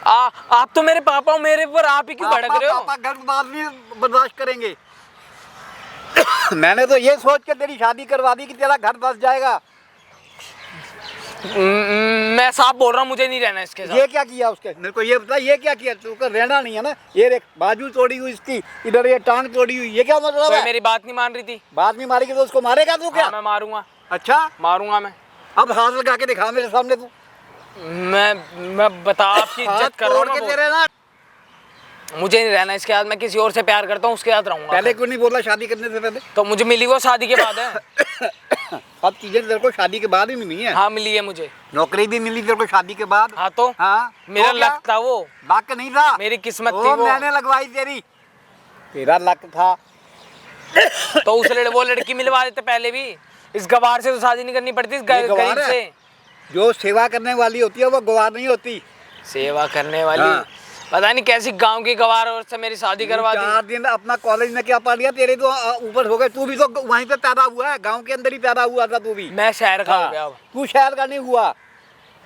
आप तो मेरे पापा हो, मेरे पर आप ही क्यों भड़क रहे हो? पापा घर बाद में बर्दाश्त करेंगे। मैंने तो ये सोच के तेरी शादी करवा दी कि तेरा घर बस जाएगा। मैं साफ बोल रहा हूँ, मुझे नहीं रहना इसके साथ। ये क्या किया उसके? मेरे को ये बता, ये क्या किया? तू का रहना नहीं है ना? ये देख, बाजू तोड़ी हुई इसकी, इधर ये टांग तोड़ी हुई, ये क्या मतलब तो है? मेरी बात नहीं मान रही थी। बाद में मारेगी तो उसको मारेगा तू क्या? हाँ, मैं मारूंगा। अच्छा, मारूंगा मैं। अब हाथ लगा के दिखा मेरे सामने तू। मैं बता, आपकी हाथ इज्जत कर रहा तोड़ हूँ के ना, तेरे ना। मुझे नहीं रहना इसके साथ। मैं किसी और से प्यार करता हूँ, उसके साथ रहूंगा। पहले क्यों नहीं बोला शादी करने से पहले? तो मुझे मिली वो शादी के बाद है। सब चीजें तेरे को शादी के बाद ही मिली है। हाँ मिली है मुझे। नौकरी भी मिली तेरे को शादी के बाद। हाँ तो हाँ, मेरा तो क्या? लक था वो, लक नहीं था, मेरी किस्मत वो थी वो। मैंने लगवाई तेरी। तेरा लक था। तो उस वो लड़की मिलवा देते पहले भी। इस गवार से तो शादी नहीं करनी पड़ती, इस ये गवार गरीब है? से। जो सेवा करने वाली होती है वो गवार नहीं होती। सेवा करने वाली हाँ। पता नहीं कैसी गांव की गवार और से मेरी शादी करवा 4 दी। दिन अपना कॉलेज में क्या पढ़ लिया? तेरे तो ऊपर हो गए। तू भी तो वहीं पे पैदा हुआ है, गांव के अंदर ही पैदा हुआ था तू भी। मैं शहर का हो हाँ, गया अब। तू शहर का नहीं हुआ।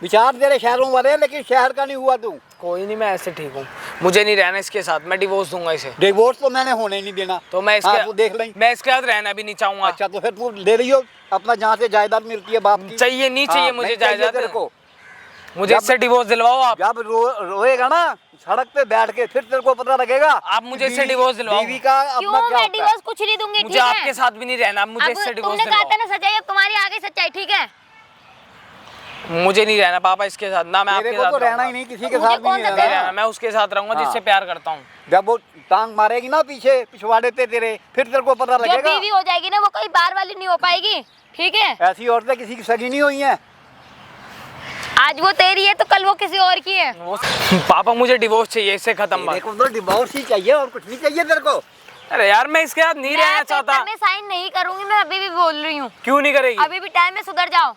विचार तेरे शहरों वाले हैं, लेकिन शहर का नहीं हुआ तू। कोई नहीं, मैं ऐसे ठीक हूँ, मुझे नहीं रहना इसके साथ, मैं डिवोर्स दूंगा इसे। डिवोर्स तो मैंने होने नहीं देना। तो मैं हाँ, तू इसके देख लें। मैं इसके साथ रहना भी नहीं चाहूंगा। अच्छा, तो फिर तू ले रही हो अपना जहाँ से जायदाद मिलती है बाप की? चाहिए नहीं चाहिए हाँ, मुझे नहीं चाहिए जायदाद तेरे को। मुझे इससे डिवोर्स दिलवाओ आप। जब रोएगा ना सड़क पे बैठ के, फिर तेरे को पता लगेगा। आप मुझे इससे डिवोर्स दिलवाओ। बीवी का क्यों? अपना क्या मैं होता है। डिवोर्स कुछ नहीं दूंगी, मुझे ठीक है? आपके साथ भी नहीं रहना, मुझे अब इससे डिवोर्स तुमने कहा था दिलवाओ। ना सच्चाई, अब तुम्हारी आ गई सच्चाई, ठीक है? मुझे नहीं रहना पापा इसके साथ, ना मैं तेरे आपके को साथ तो रहना रहूंगा। ही नहीं, किसी के मुझे साथ भी कौन नहीं सा नहीं रहना। रहना, मैं उसके साथ रहूंगा हाँ। जिससे प्यार करता हूँ। जब वो टांग मारेगी ना पीछे, पिछवाड़े पे तेरे, फिर तेरे को पता जो लगेगा। बीवी हो जाएगी ना वो कोई बार वाली नहीं हो पाएगी, ठीक है? ऐसी औरतें किसी की सगी नहीं हुई हैं। आज वो तेरी है तो कल वो किसी और की है। पापा मुझे डिवोर्स चाहिए, इससे खत्म तेरे बात। को तो डिवोर्स ही चाहिए और कुछ नहीं चाहिए तेरे को। अरे यार मैं इसके साथ नहीं रहना चाहता। मैं साइन नहीं करूंगी, मैं अभी भी बोल रही हूँ। क्यों नहीं करेगी? अभी भी टाइम है, सुधर जाओ।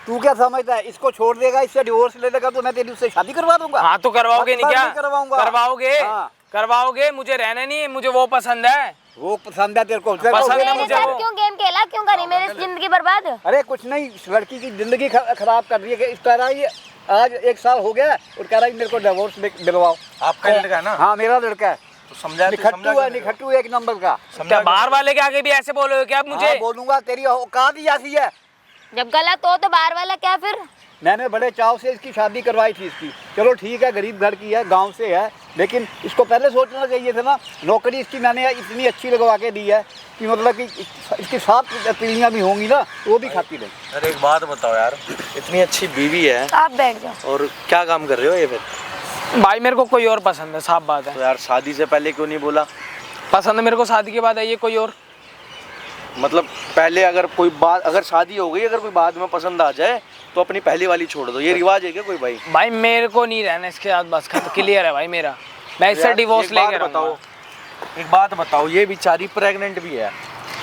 तू क्या समझता है? इसको छोड़ देगा, इससे डिवोर्स ले लेगा तो मैं तेरी उससे शादी करवा दूंगा। हाँ तो करवाओगे नहीं मतलब क्या? नहीं करवाऊंगा। करवाओगे? हाँ। करवाओगे? मुझे रहना नहीं है, मुझे वो पसंद है। वो पसंद है तेरे को? पसंद है मेरे मुझे साथ वो। क्यों गेम खेला, क्यों करी मेरी जिंदगी बर्बाद? अरे कुछ नहीं, इस लड़की की जिंदगी खराब कर रही है। इस तरह ही आज 1 साल हो गया और कह रहा है मेरे को डिवोर्स दिलवाओ। आपका लड़का है ना? हाँ, मेरा लड़का है। तो समझा निखट्टू है, निखट्टू 1 नंबर का। क्या बाहर वाले के आगे भी ऐसे बोलोगे क्या आप मुझे? हाँ, बोलूंगा। तेरी औकात ही ऐसी है। जब गलत हो तो बाहर वाला क्या फिर? मैंने बड़े चाव से इसकी शादी करवाई थी इसकी। चलो ठीक है, गरीब घर की है, गांव से है, लेकिन इसको पहले सोचना चाहिए था ना। नौकरी इसकी मैंने इतनी अच्छी लगवा के दी है कि मतलब कि इसकी 7 पीढ़ियाँ भी होंगी ना, वो भी खाती रहे। अरे एक बात बताओ यार, इतनी अच्छी बीवी है आप बैठ जाओ। और क्या काम कर रहे हो ये फिर? भाई मेरे को कोई और पसंद है, साफ बात है। तो यार शादी से पहले क्यों नहीं बोला? पसंद है मेरे को, शादी के बाद है ये कोई और। मतलब पहले अगर कोई बात, अगर शादी हो गई, अगर कोई बाद में पसंद आ जाए तो अपनी पहली वाली छोड़ दो, ये रिवाज है क्या कोई भाई? भाई मेरे को नहीं रहना इसके साथ, बस क्लियर है भाई मेरा। मैं इससे यार, डिवोर्स एक बात लेके बताओ, रहूंगा। एक बात बताओ, ये बेचारी प्रेग्नेंट भी है,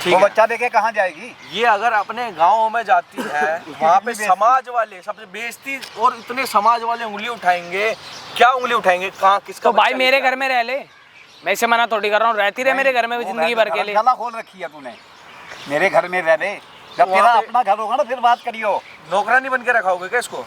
ठीक वो है? बच्चा देके कहाँ जाएगी? ये अगर अपने गाँव में जाती है वहाँ पे समाज वाले सबसे बेइज्जती, और इतने समाज वाले उंगली उठाएंगे, क्या उंगली उठाएंगे, कहाँ किसका तो भाई बच्चा मेरे लेके घर में रह ले, मैं इसे मना थोड़ी कर रहा हूँ, रहती रहे मेरे घर में जिंदगी भर के लिए। गला खोल रखी है तूने, मेरे घर में रह ले। जब वहाँ तेरा पे- अपना घर होगा ना फिर बात करियो। नौकरानी बन के रखाओगे क्या इसको?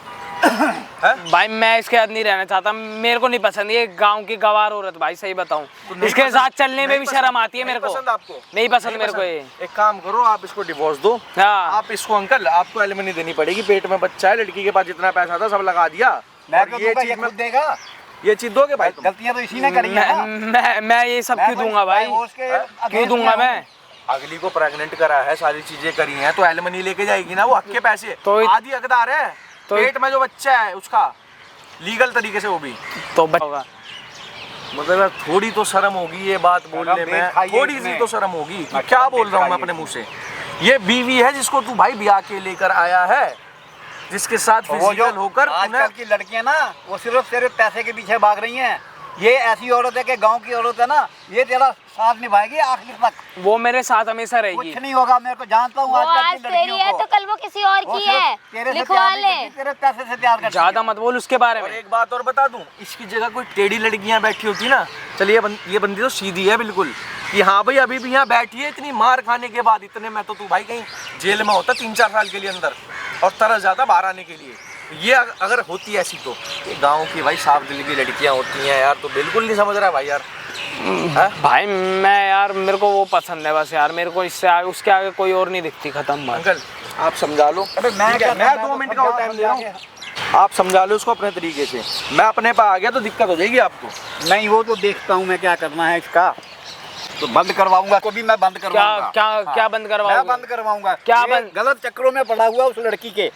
हैं? भाई मैं इसके साथ नहीं रहना चाहता, मेरे को नहीं पसंद ये गांव की गवार औरत। भाई सही बताऊं, नहीं इसके पसंद- साथ चलने में नहीं भी पसंद- शर्म आती है मेरे नहीं को। पसंद आपको? नहीं पसंद मेरे को ये। एक काम करो, आप इसको डिवोर्स दो। हाँ। आप इसको, अंकल आपको एलिमनी देनी पड़ेगी, पेट में बच्चा है, लड़की के पास जितना पैसा था सब लगा दिया। मैं और क्यों ये दूंगा, चीज ये में खुद देगा। ये चीज दोगे भाई तुम? गलतियां तो इसी ने करी है ना। मैं ये सब क्यों दूंगा भाई? क्यों दूंगा मैं? अगली को प्रेग्नेंट करा है, सारी चीजें करी हैं, तो एलिमनी लेके जाएगी ना वो, हक के पैसे। तो आधी हकदार है, तो पेट में जो बच्चा है उसका, लीगल तरीके से वो भी। तो होगा। मतलब यार थोड़ी तो शर्म होगी ये बात बोलने शर्म में, दिखाइए थोड़ी सी इसमें। तो शर्म होगी कि अच्छा, क्या बोल रहा हूँ मैं दिखाइए अपने मुंह से। ये बीवी है जिसको तू भाई ब्याह के लेकर आया है, जिसके साथ वो जो फिजिकल होकर आजकल की लड़कियां ना, वो सिर्फ पैसे के पीछे भाग रही हैं। ये ऐसी औरत है कि गांव की औरत है ना, ये तेरा साथ निभाएगी आखिर तक, वो मेरे साथ हमेशा रहेगी। कुछ नहीं होगा। मेरे को जानता हूँ वो आजकल आज की तेरी है लड़कियों तो को। कल वो किसी और वो की सिर्फ है, तेरे से लिखवा प्यार नहीं ले। करती, तेरे पैसे से प्यार करती ज्यादा है। मत बोल उसके बारे और में। एक बात और बता दूं, इसकी जगह कोई टेढ़ी लड़कियां बैठी होती ना, चलिए ये बंदी तो सीधी है बिल्कुल, कि हाँ भाई अभी भी यहाँ बैठी है, इतनी मार खाने के बाद, इतने में तो तू भाई कहीं जेल में होता 3-4 साल के लिए अंदर, और तरस जाता बाहर आने के लिए। ये अगर होती ऐसी तो ये गाँव की भाई साफ दिल की लड़कियां होती हैं यार, तो बिल्कुल नहीं समझ रहा है भाई यार। भाई मैं यार, मेरे को वो पसंद है बस यार, मेरे को इससे आगे, उसके आगे कोई और नहीं दिखती। खत्म बात। अंकल आप समझा लो। अबे मैं ठीक है, क्या मैं समझा, 2 मिनट का और टाइम दे रहा हूँ, समझा आप समझा लो उसको अपने तरीके से। मैं अपने पे आ गया तो दिक्कत हो जाएगी आपको। नहीं, वो तो देखता हूँ मैं क्या करना है इसका, तो बंद करवाऊंगा। को भी मैं बंद करवाऊंगा। क्या बंद करवाओगे? मैं बंद करवाऊंगा। क्या ये बंद? गलत चक्रों में पड़ा हुआ उस लड़की के।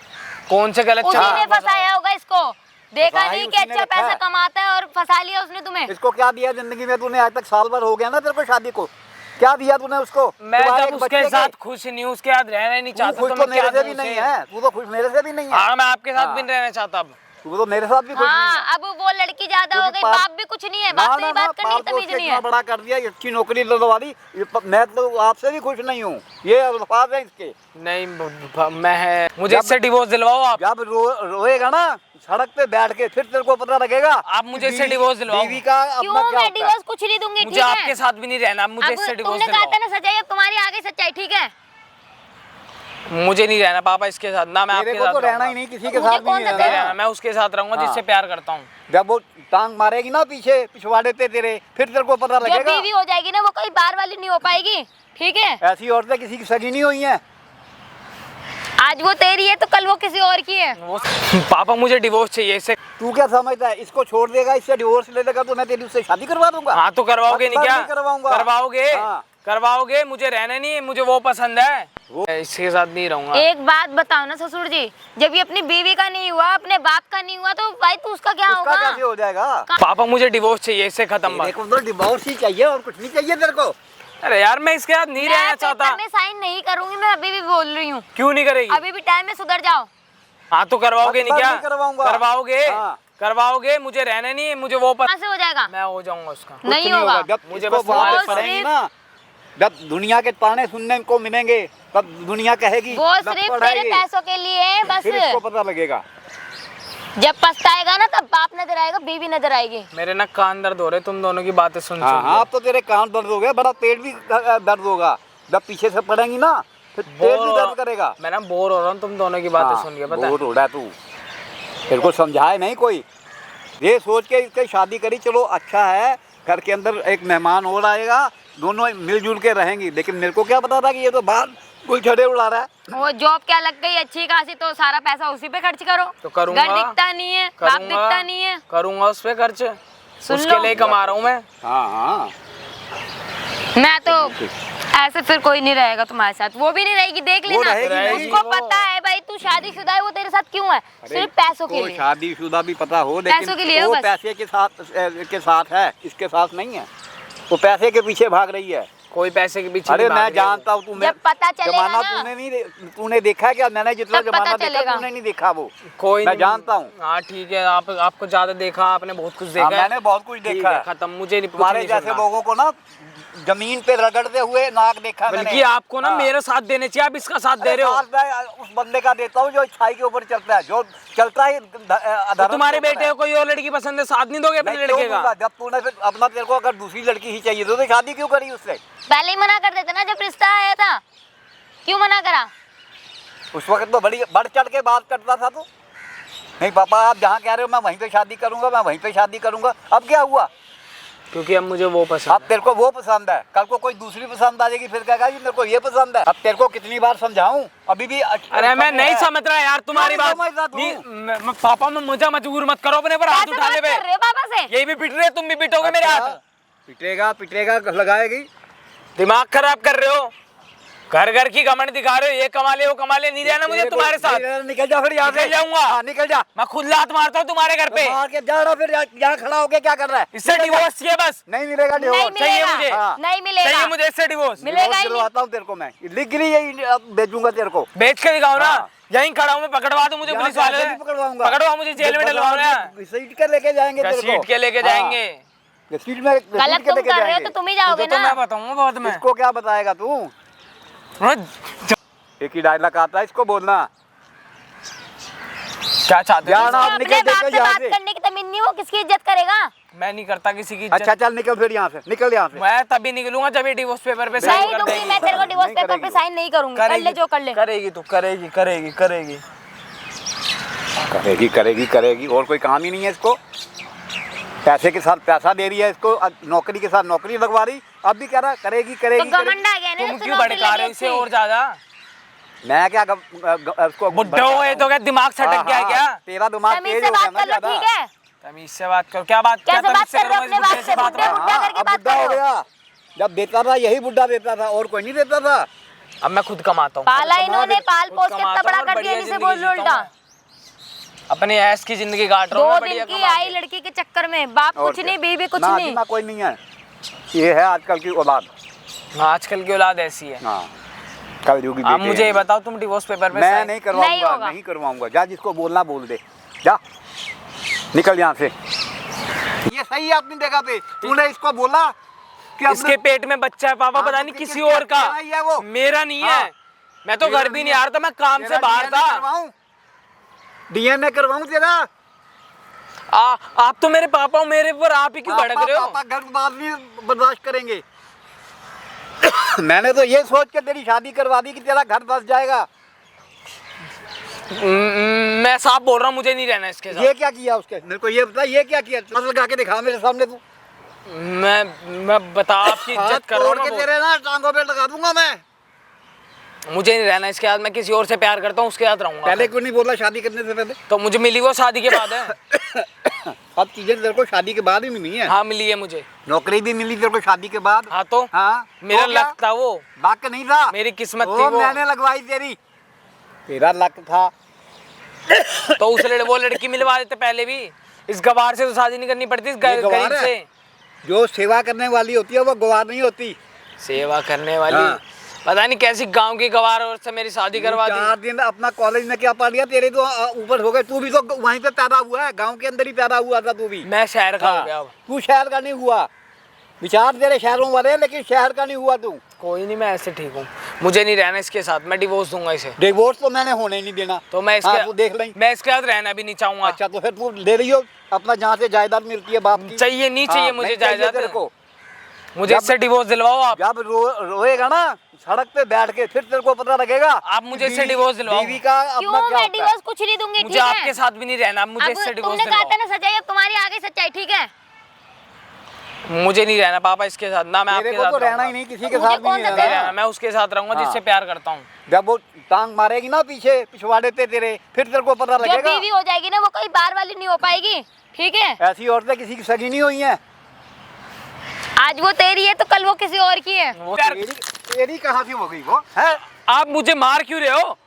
कौन से गलत उसी चक्कर? ने फंसाया होगा इसको, देखा भाई नहीं कि उसी ने अच्छा रखा पैसा है। कमाता है और फंसा लिया उसने तुम्हें। इसको क्या दिया जिंदगी में तूने? आज तक साल भर हो गया ना तेरे को शादी को, क्या दिया तूने उसको? मैं तुम्हारे जब एक उसके बच्चे साथ के- खुश नहीं हूँ, उसके साथ रहना ही नहीं तू चाहता, खुश तो तो मैं क्या मेरे से भी दूँ नहीं उसे? है, तू तो खुश मेरे से भी नहीं है। हाँ, मैं आपके साथ भी हाँ। नहीं रहना चाहता अब। तू तो मेरे साथ भी खुश नहीं है। हाँ, अब वो लड़की ज्यादा हो गई, बाप भी कुछ नहीं है, बाप से ही बात करने की तमीज नहीं है। बड़ा कर दिया, अच्छी नौकरी लगवा दी। मैं तो आपसे भी खुश नहीं हूँ, ये अल्फाज है इसके। नहीं मैं मुझे इससे डिवोर्स दिलवाओ आप। जब रोएगा ना सड़क पे बैठ के, फिर तेरे को पता लगेगा आप मुझे इससे डिवोर्स दिलवाओ। बीवी का क्यों? अपना क्या मैं होता है। डिवोर्स कुछ नहीं दूंगी, मुझे ठीक है? आपके साथ भी नहीं रहना, अब मुझे अब इससे डिवोर्स तुमने कहा था दिलवाओ। ना सच्चाई, अब तुम्हारी आगे सच्चाई, ठीक है? मुझे नहीं रहना पापा इसके साथ, ना मैं मेरे आपके को साथ तो रहना रहूंगा। ही नहीं, किसी के मुझे साथ कौन नहीं सा नहीं रहना। रहना, मैं उसके साथ रहूंगा जिससे हाँ। प्यार करता हूँ। जब वो टांग मारेगी ना पीछे पिछवाड़े पे तेरे, फिर तेरे को पता जो लगेगा। बीवी हो जाएगी ना वो कोई बार वाली नहीं हो पाएगी, ठीक है? ऐसी औरतें किसी की सगी नहीं हुई हैं। आज वो तेरी है तो कल वो किसी और की है। वो पापा मुझे डिवोर्स चाहिए इससे। तू क्या समझता है? इसको छोड़ देगा, इससे डिवोर्स ले लेगा तो मैं तेरी उससे शादी करवा दूंगा। हाँ तो करवाओगे नहीं मतलब क्या? नहीं करवाऊंगा। करवाओगे? हाँ। करवाओगे? मुझे रहना नहीं है, मुझे वो पसंद है, वो- इसके साथ नहीं रहूंगा। एक बात बताओ ना ससुर जी, जब ये अपनी बीवी का नहीं हुआ, अपने बाप का नहीं हुआ, तो भाई तू उसका क्या उसका कैसे होगा? हो जाएगा? पापा मुझे डिवोर्स चाहिए, इससे खत्म तेरे बात। को तो डिवोर्स ही चाहिए और कुछ नहीं चाहिए तेरे को। अरे यार मैं इसके साथ नहीं रहना चाहता। मैं साइन नहीं करूंगी, मैं अभी भी बोल रही हूँ, क्यों नहीं करेगी? अभी भी टाइम में सुधर जाओ। हाँ तो करवाओगे नहीं मतलब क्या? नहीं करवाऊंगा। करवाओगे? हाँ। करवाओगे? मुझे रहना नहीं है, मुझे वो कहाँ से हो जाएगा? मैं हो जाऊंगा उसका। कुछ नहीं होगा। जब मुझे मुझे बस तुम्हारे बात वो पड़ेगी सिर्फ- ना, जब दुनिया के ताने सुनने को मिलेंगे तब दुनिया कहेगी वो जब सिर्फ पढ़ाई, तेरे पैसों के लिए है फिर इसको बस। पता लगेगा। जब पछताएगा ना तब बाप नजर आएगा, बीवी नजर आएगी। मेरे ना कान दर्द हो रहे तुम दोनों की बातें सुन हाँ सुन हाँ, के। अब तो तेरे कान दर्द हो गए, बड़ा पेट भी दर्द होगा। जब पीछे से पड़ेंगी ना फिर पेट भी दर्द करेगा। मैं ना बोर हो रहा हूँ तुम दोनों की बातें सुन के, पता है? बोर हो रहा है तू, तेरे को समझाए नहीं कोई। ये सोच के इसकी शादी करी, चलो अच्छा है, घर के अंदर एक मेहमान और आएगा, दोनों मिलजुल के रहेंगी। लेकिन मेरे को क्या पता था कि ये तो बाहर गुलछड़े उड़ा रहा है। वो जॉब क्या लग गई अच्छी खासी, तो सारा पैसा उसी पे खर्च करो। तो करूंगा। घर दिखता नहीं है, बाप दिखता नहीं है। करूंगा उस पे खर्च, सुन उसके लो। लिए कमा रहा हूँ मैं। हाँ हाँ मैं तो ऐसे फिर कोई नहीं रहेगा तुम्हारे साथ, वो भी नहीं रहेगी, देख वो लेना। रहेगी उसको पता है भाई तू शादीशुदा है, वो तेरे साथ क्यों है? सिर्फ पैसों के को लिए। शादीशुदा भी पता हो, पैसों के लिए लेकिन हो वो बस। पैसे के साथ है, इसके साथ नहीं है। वो पैसे के पीछे भाग रही है। कोई पैसे के पीछे अरे नहीं भाग मैं रही है वो। जानता हूँ तू, जब पता चलेगा जमाना ना। तूने देखा क्या? मैंने जितना तब पता जमाना देखा चलेगा। तूने नहीं देखा वो। कोई मैं नहीं। जानता हूँ। हाँ ठीक है, आपको ज्यादा देखा, आपने बहुत कुछ देखा हाँ, है। मैंने बहुत कुछ ठीक देखा है, है। खत्म, मुझे नहीं, कुछ तुम्हारे नहीं जैसे सुनना। लोगों को ना जमीन पे रगड़ते हुए नाक देखा मैंने। बल्कि आपको ना हाँ। मेरा साथ देने चाहिए, आप इसका साथ दे रहे हो। साथ मैं उस बंदे का देता हूँ जो छाई के ऊपर चलता है, जो चलता है तो तुम्हारे बेटे को कोई और लड़की पसंद है, साथ नहीं दोगे अपने लड़के का? जब तूने फिर अपना, तेरे को अगर दूसरी लड़की ही चाहिए तो शादी क्यों करी उससे? पहले ही मना कर देते ना जब रिश्ता आया था, क्यों मना करा? उस वक्त तो बड़ी बढ़ चढ़ के बात करता था तू। नहीं पापा, आप जहाँ कह रहे हो मैं वहीं पे शादी करूंगा, मैं वहीं पे शादी करूंगा। अब क्या हुआ? क्योंकि अब मुझे वो पसंद अब तेरे को वो पसंद है, कल को कोई दूसरी पसंद आ जाएगी, फिर कहेगा जी मेरे को ये पसंद है। अब तेरे को कितनी बार समझाऊं, अभी भी अरे मैं नहीं समझ रहा यार तुम्हारी क्यों बात। नहीं समझ रहा नहीं, तू? पापा में मुझे मजबूर मत करो अपने पर हाथ कैसे उठाने बात पे। कर रहे हो पापा से? यही भी पिट रहे, तुम भी पिटोगे मेरे हाथ। पिटेगा पिटेगा लगाएगी। दिमाग खराब कर रहे हो, घर घर की घमंड दिखा रहे हो, ये कमा ले वो कमा ले, नहीं रहना मुझे तुम्हारे साथ। निकल जा फिर यहाँ से। निकल जाऊंगा। हाँ, निकल जा। मैं खुद लात मारता हूँ तुम्हारे घर पे। मार के जा रहा, फिर यहाँ खड़ा होके क्या कर रहा है? इससे डिवोर्स चाहिए बस। नहीं मिलेगा नहीं डिवोर्स। चाहिए मिलेगा, मुझे। हाँ। नहीं मिलेगा। चाहिए मुझे इससे डिवोर्स। मिलेगा ही डिवोर्स नहीं। दिलवाता हूँ तेरे को मैं, लिख रही है, भेजूंगा तेरे को। बेच के दिखाओ ना, हाँ। यहीं खड़ा हूँ मैं, पकड़वा दो मुझे यहाँ पुलिस से वाले। आके नहीं पकड़वाऊंगा। पकड़वा मुझे, जेल में डलवाओ ना। घसीट के लेके जाएंगे तेरे को। घसीट के लेके जाएंगे। घसीट में घसीट गलत के तुम लेके कर रहे हो जाएंगे। तो तुम ही जाओगे तो ना। मैं बताऊंगा बाद में। इसको क्या बताएगा तू? हाँ, एक ही डायलॉग आता है, इसको बोलना। क्या चाहते हो? जाना, आप अपने निकल बाप देखो से यहाँ बात से। करने की तमीज नहीं, वो किसकी इज्जत करेगा? मैं नहीं करता किसी की अच्छा इज्जत। चल निकल फिर यहाँ से, निकल यहाँ से। मैं तभी निकलूंगा जब ये डिवोर्स पेपर पे साइन नहीं कर दूंगी देगी। मैं तेरे को डिवोर्स नहीं पेपर पे करेगी। साइन नहीं करूंगी, कर ले जो कर ले। करेगी तू, करेगी करेगी करेगी। करेगी करेगी करेगी, और कोई काम ही नहीं है इसको। पैसे के साथ पैसा दे रही है इसको, नौकरी के साथ नौकरी लगवा रही, अब भी कह रहा करेगी तो करेगी घमंड करेगी। आ गया ना, तुम तो क्यों नौकरी भड़का लगी रहे हो इसे अच्छी। और ज्यादा? मैं क्या उसको बुड्ढे हो गए तो क्या दिमाग सटक गया है क्या? तेरा दिमाग तमीज तेज से हो गया बात ना कर लो, ज्यादा। ठीक है? तमीज से बात करो। क्या बात, क्या कैसे तमीज बात से कर रहे हो करूंगा अपने इस बाप बुड्ढे से? से बात बुड्ढे करूं? बुड्ढा करके अब बात बुड्ढा हो करो। गया, जब देता था यही बुड्ढा देता था, और कोई नहीं देता था। अब मैं खुद कमाता हूँ, पाला इन्होंने, पाल खुद पोस के कमाता तबड़ा हूँ और कर दिया बढ़िया जिसे जिंदगी बोल जीता हूँ उल्टा। मैं। अपने ऐश की जिंदगी काट रहा हूँ 2 मैं, दिन बढ़िया की कमा आई के। लड़की के चक्कर में बाप और कुछ क्या? नहीं, बीवी कुछ ना नहीं। जीना कोई नहीं है, ये है आजकल की औलाद। हाँ, आजकल की औलाद ऐसी है। हाँ, कल युगी अब बेटे मुझे ये हैं। बताओ, तुम डिवोर्स पेपर पे मैं साइन- नहीं करवाऊंगा, होगा। नहीं करवाऊंगा। जा, जिसको बोलना बोल दे, जा निकल यहाँ से। ये सही है अपनी जगह पे, तूने इसको बोला कि इसके पेट में बच्चा है पापा, हाँ, पता तो नहीं किसका किसी और का, तेरा ही है वो। मेरा नहीं हाँ। है। मैं तो मेरा घर भी नहीं है। आ रहा था, मैं काम से बाहर था। डीएनए करवाऊं तेरा? आप तो मेरे पापा हो, मेरे पर आप ही क्यों भड़क रहे हो? पापा घर बात नहीं बर्दाश्त करेंगे। मैंने तो ये सोच के तेरी शादी करवा दी कि तेरा घर बस जाएगा। मैं साफ बोल रहा हूँ, मुझे नहीं रहना इसके साथ। ये क्या किया उसके, मेरे को ये बता, ये क्या किया? मसल लगा के दिखा मेरे सामने तू। मैं बता, आपकी हाथ इज्जत कर रहा हूँ तोड़ के ना तेरे ना टांगों पे लगा दूंगा मैं। मुझे नहीं रहना इसके साथ, मैं किसी और से प्यार करता हूँ, उसके साथ रहूंगा। पहले क्यों नहीं बोला शादी करने से पहले? तो मुझे मिली वो शादी के बाद है। सब चीजें तेरे को शादी के बाद ही मिली है। हाँ मिली है मुझे। नौकरी भी मिली तेरे को शादी के बाद। हाँ तो हाँ, मेरा हो गया? लक था वो, लक नहीं था, मेरी किस्मत वो थी वो। मैंने लगवाई तेरी, तेरा लक था। तो वो लड़की मिलवा देते पहले भी। इस गवार से तो शादी नहीं करनी पड़ती, इस ये गवार गरीब है? से। जो सेवा करने वाली होती है वो गवार नहीं होती। सेवा करने वाली, हाँ। पता नहीं कैसी गांव की गवार और से मेरी शादी करवा दी। 4 दिन अपना कॉलेज में क्या पढ़ लिया, तेरे तो ऊपर हो गए। तू भी तो वहीं पे पैदा हुआ है, गांव के अंदर ही पैदा हुआ था तू भी। मैं शहर का हो गया हाँ, अब। तू शहर का नहीं हुआ। विचार तेरे शहरों वाले, लेकिन शहर का नहीं हुआ तू। कोई नहीं, मैं ऐसे ठीक हूँ, मुझे नहीं रहना इसके साथ, मैं डिवोर्स दूंगा इसे। डिवोर्स तो मैंने होने ही नहीं देना। तो मैं हाँ, इसके तू देख लें। मैं इसके साथ रहना भी नहीं चाहूंगा। अच्छा, तो फिर तू ले रही हो अपना, जहाँ से जायदाद मिलती है बाप की। चाहिए नहीं चाहिए हाँ, मुझे नहीं चाहिए जायदाद तेरे को। मुझे जब- इससे डिवोर्स दिलवाओ आप। जब रोएगा ना सड़क पे बैठ के, फिर तेरे को पता लगेगा आप मुझे इससे डिवोर्स दिलवाओ। बीवी का क्यों? अपना क्या मैं होता है। डिवोर्स कुछ नहीं दूंगी, मुझे ठीक है? आपके साथ भी नहीं रहना, मुझे अब इससे डिवोर्स तुमने कहा था दिलवाओ। ना सच्चाई, अब तुम्हारी आ गई सच्चाई, ठीक है? मुझे नहीं रहना पापा इसके साथ, ना मैं तेरे आपके को साथ तो रहना रहूंगा। ही नहीं, किसी के मुझे साथ भी कौन नहीं सा नहीं रहना। रहना, मैं उसके साथ रहूंगा हाँ। जिससे प्यार करता हूँ। जब वो टांग मारेगी ना पीछे पिछवा देते तेरे, फिर तेरे को पता जो लगेगा। बीवी हो जाएगी ना वो कोई बार वाली नहीं हो पाएगी, ठीक है? ऐसी औरतें किसी की सगी नहीं हुई हैं। आज वो तेरी है तो कल वो किसी और की है। वो प्यार- तेरी कहाँ से हो गई वो है? आप मुझे मार क्यों रहे हो?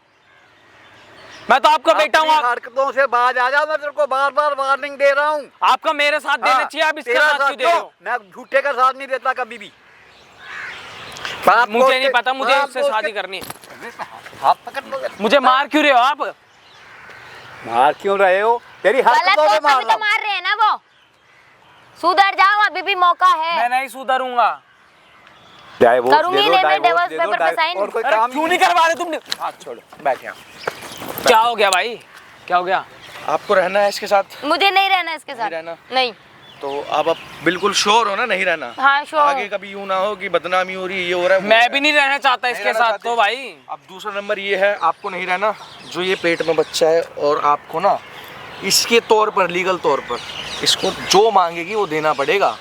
मैं तो आपका बेटा हूँ। अपनी हरकतों से बाज आ जा, मैं तेरे को बार बार वार्निंग दे रहा हूँ। आपका मेरे साथ देना चाहिए, आप इसका तेरा साथ क्यों दे रहे हो? मैं झूठे का साथ नहीं देता कभी भी। मुझे नहीं पता, मुझे उससे शादी करनी है। हाथ पकड़ लो। मुझे मार क्यों रहे हो आप? मार क्यों रहे हो? तेरी गलत हरकतों तो से मार तभी रहा तो हूँ। मार रहे हैं ना वो। सुधर जाओ, अभी भी मौका है। मैं नहीं सुधरूंगा। डाइवोर्स करूंगी दे दो, नहीं मैं डाइवोर्स डिवोर्स दे दो, पेपर पे साइन। और कोई अरे काम क्यों नहीं करवा रहे तुमने? हाथ छोड़ो, बैठ यहाँ। क्या हो गया भाई, क्या हो गया? आपको रहना है इसके साथ? मुझे नहीं रहना इसके साथ। रहना? नहीं। तो आप बिल्कुल श्योर हो ना नहीं रहना? हाँ श्योर। आगे कभी यूं ना हो कि बदनामी हो रही है, ये हो रहा है, वो हो मैं रहा भी नहीं रहना चाहता इसके रहना साथ चाहते? तो भाई। अब दूसरा नंबर ये है, आपको नहीं रहना। जो ये पेट में बच्चा है और आपको ना इसके तौर पर, लीगल तौर पर इसको जो मांगेगी वो देना पड़ेगा।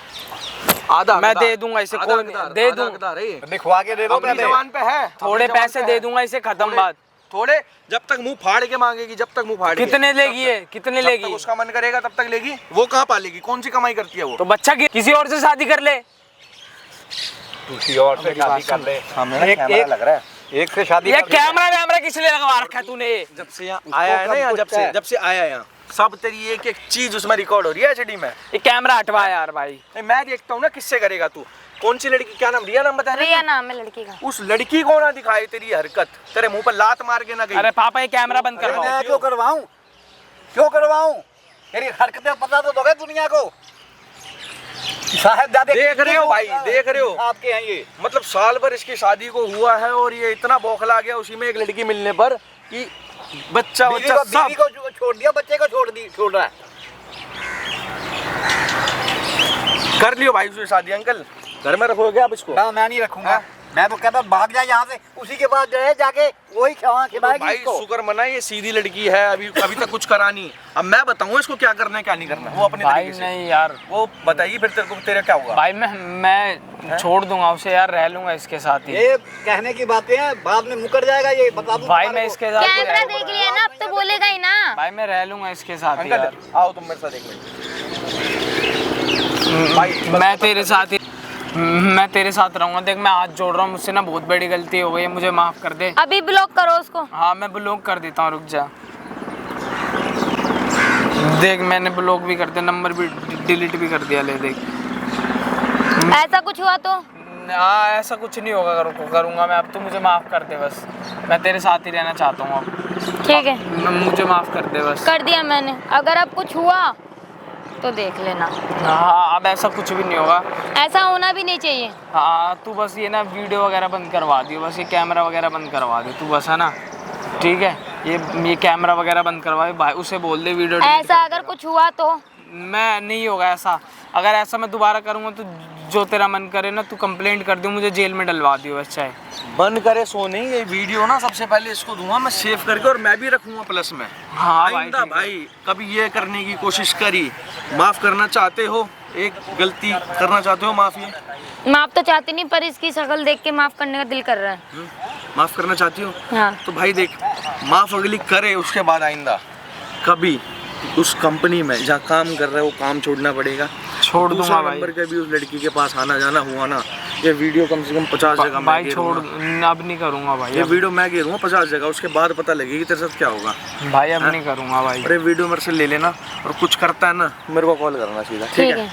आधा मैं हकदार, दे दूंगा इसे, आधा कोई हकदार, दे आधा दूं। हकदार है ये। लिखवा के दे दो अपनी पहले। जबान पे है, थोड़े अपनी जबान पैसे पे दे है। दूंगा इसे, खत्म थोड़े- बात। थोड़े, जब तक मुंह फाड़ के मांगेगी, जब तक मुंह फाड़ के, कितने लेगी तब ये, कितने जब तक लेगी? उसका मन करेगा तब तक लेगी। वो कहाँ पालेगी, कौन सी कमाई करती है वो? तो बच्चा किसी और से शादी कर ले। किसी और से शादी कर ले। सामने ना एक- कैमरा एक- लग रहा है। एक से शादी ये कर ले। कैमरा वैमरा किस लिए लगवा रखा है तूने? जब से यहाँ आया है ना, यहाँ जब से आया है यहाँ, सब तेरी एक एक चीज उसमें रिकॉर्ड हो रही है एचडी में। ये कैमरा हटवा यार भाई। नहीं, मैं देखता हूँ ना किससे करेगा तू। कौन सी लड़की, क्या नाम, रिया नाम बता रिया नाम है लड़की का। उस लड़की को ना दिखाई तेरी हरकत, तेरे मुंह पर लात मार के ना गई। अरे पापा ये कैमरा बंद अरे करवाओ। मैं क्यों करवाऊं? क्यों करवाऊं? तेरी हरकतें पता तो दोगे दुनिया को। साहब देख रहे हो भाई, देख रहे हो? आपके हैं ये। मतलब साल भर इसकी शादी को हुआ है और ये इतना बौखला गया उसी में एक लड़की मिलने पर कि बच्चा बीवी बच्चा को, बीवी सब को छोड़ दिया, बच्चे को छोड़ रहा है। कर लियो भाई उससे शादी। अंकल घर में रखोगे आप इसको? ना मैं नहीं रखूंगा। हाँ? मैं तो कहता भाग जा यहाँ से, उसी के पास जाए, जाके वही खिलाएगी भाई इसको। शुक्र मना, ये सीधी लड़की है, अभी अभी तक कुछ करा नहीं। अब मैं बताऊँ इसको क्या करना है क्या नहीं करना है, वो अपने भाई तरीके से। नहीं यार, वो बताइए फिर तेरे को, तेरा क्या होगा? भाई मैं छोड़ दूंगा उसे यार, रह लूंगा इसके साथ ही। ये कहने की बातें हैं, बाद में मुकर जाएगा ये, बता दूं भाई तुम्हारे मैं को। इसके साथ ही कैमरा रह- देख लिया ना, अब तो बोलेगा ही ना। भाई मैं रह लूंगा इसके साथ ही अंकल यार। आओ तुम मेरे साथ एक मिनट। भाई मैं तेरे साथ रहूंगा। देख मैं हाथ जोड़ रहा हूँ, मुझसे ना बहुत बड़ी गलती हो गई है, मुझे माफ कर दे। अभी ब्लॉक करो उसको। हाँ मैं ब्लॉक कर देता हूँ, रुक जा। देख मैंने ब्लॉक भी कर दिया, नंबर भी डिलीट भी कर दिया। ले देख। ऐसा कुछ हुआ तो हाँ ऐसा कुछ नहीं होगा, करूँगा मैं। अब तो मुझे माफ़ कर दे बस, मैं तेरे साथ ही रहना चाहता हूँ अब। ठीक है, मुझे माफ़ कर दे बस। कर दिया मैंने। अगर अब कुछ हुआ तो देख लेना। हाँ अब ऐसा कुछ भी नहीं होगा। ऐसा होना भी नहीं चाहिए। हाँ तू बस ये ना वीडियो वगैरह बंद करवा दियो, बस ये कैमरा वगैरह बंद करवा दे तू बस, है ना? ठीक है, ये कैमरा वगैरह बंद करवा भाई, उसे बोल दे वीडियो डिलीट ऐसा कर अगर कुछ हुआ तो मैं नहीं होगा ऐसा। अगर ऐसा मैं दोबारा करूँगा तो जो तेरा मन करे ना, तू कंप्लेंट कर दियो, मुझे जेल में डलवा दियो बस चाहे। बंद करे सो नहीं, ये वीडियो ना सबसे पहले इसको दूंगा मैं सेव करके, और मैं भी रखूंगा प्लस में। हाँ आइंदा भाई कभी ये करने की कोशिश करी, माफ करना चाहते हो, एक गलती करना चाहते हो, माफी माफ तो चाहती नहीं, पर इसकी शक्ल देख के माफ करने का दिल कर रहा है। माफ करना चाहती हो हाँ। तो भाई देख, माफ अगली करे, उसके बाद आइंदा कभी उस कंपनी में जहाँ काम कर रहे हो काम छोड़ना पड़ेगा। छोड़ दूंगा दूसरा भाई। नंबर के भी उस लड़की के पास आना जाना हुआ ना, ये वीडियो कम से कम 50 जगह मैं भाई छोड़, घेरूंगा। अब नहीं करूँगा भाई। ये वीडियो मैं घेरूंगा 50 जगह, उसके बाद पता लगेगी तेरे साथ क्या होगा। भाई अब नहीं करूँगा भाई। अरे वीडियो मेरे से ले लेना, और कुछ करता है ना मेरे को कॉल करना सीधा, ठीक है।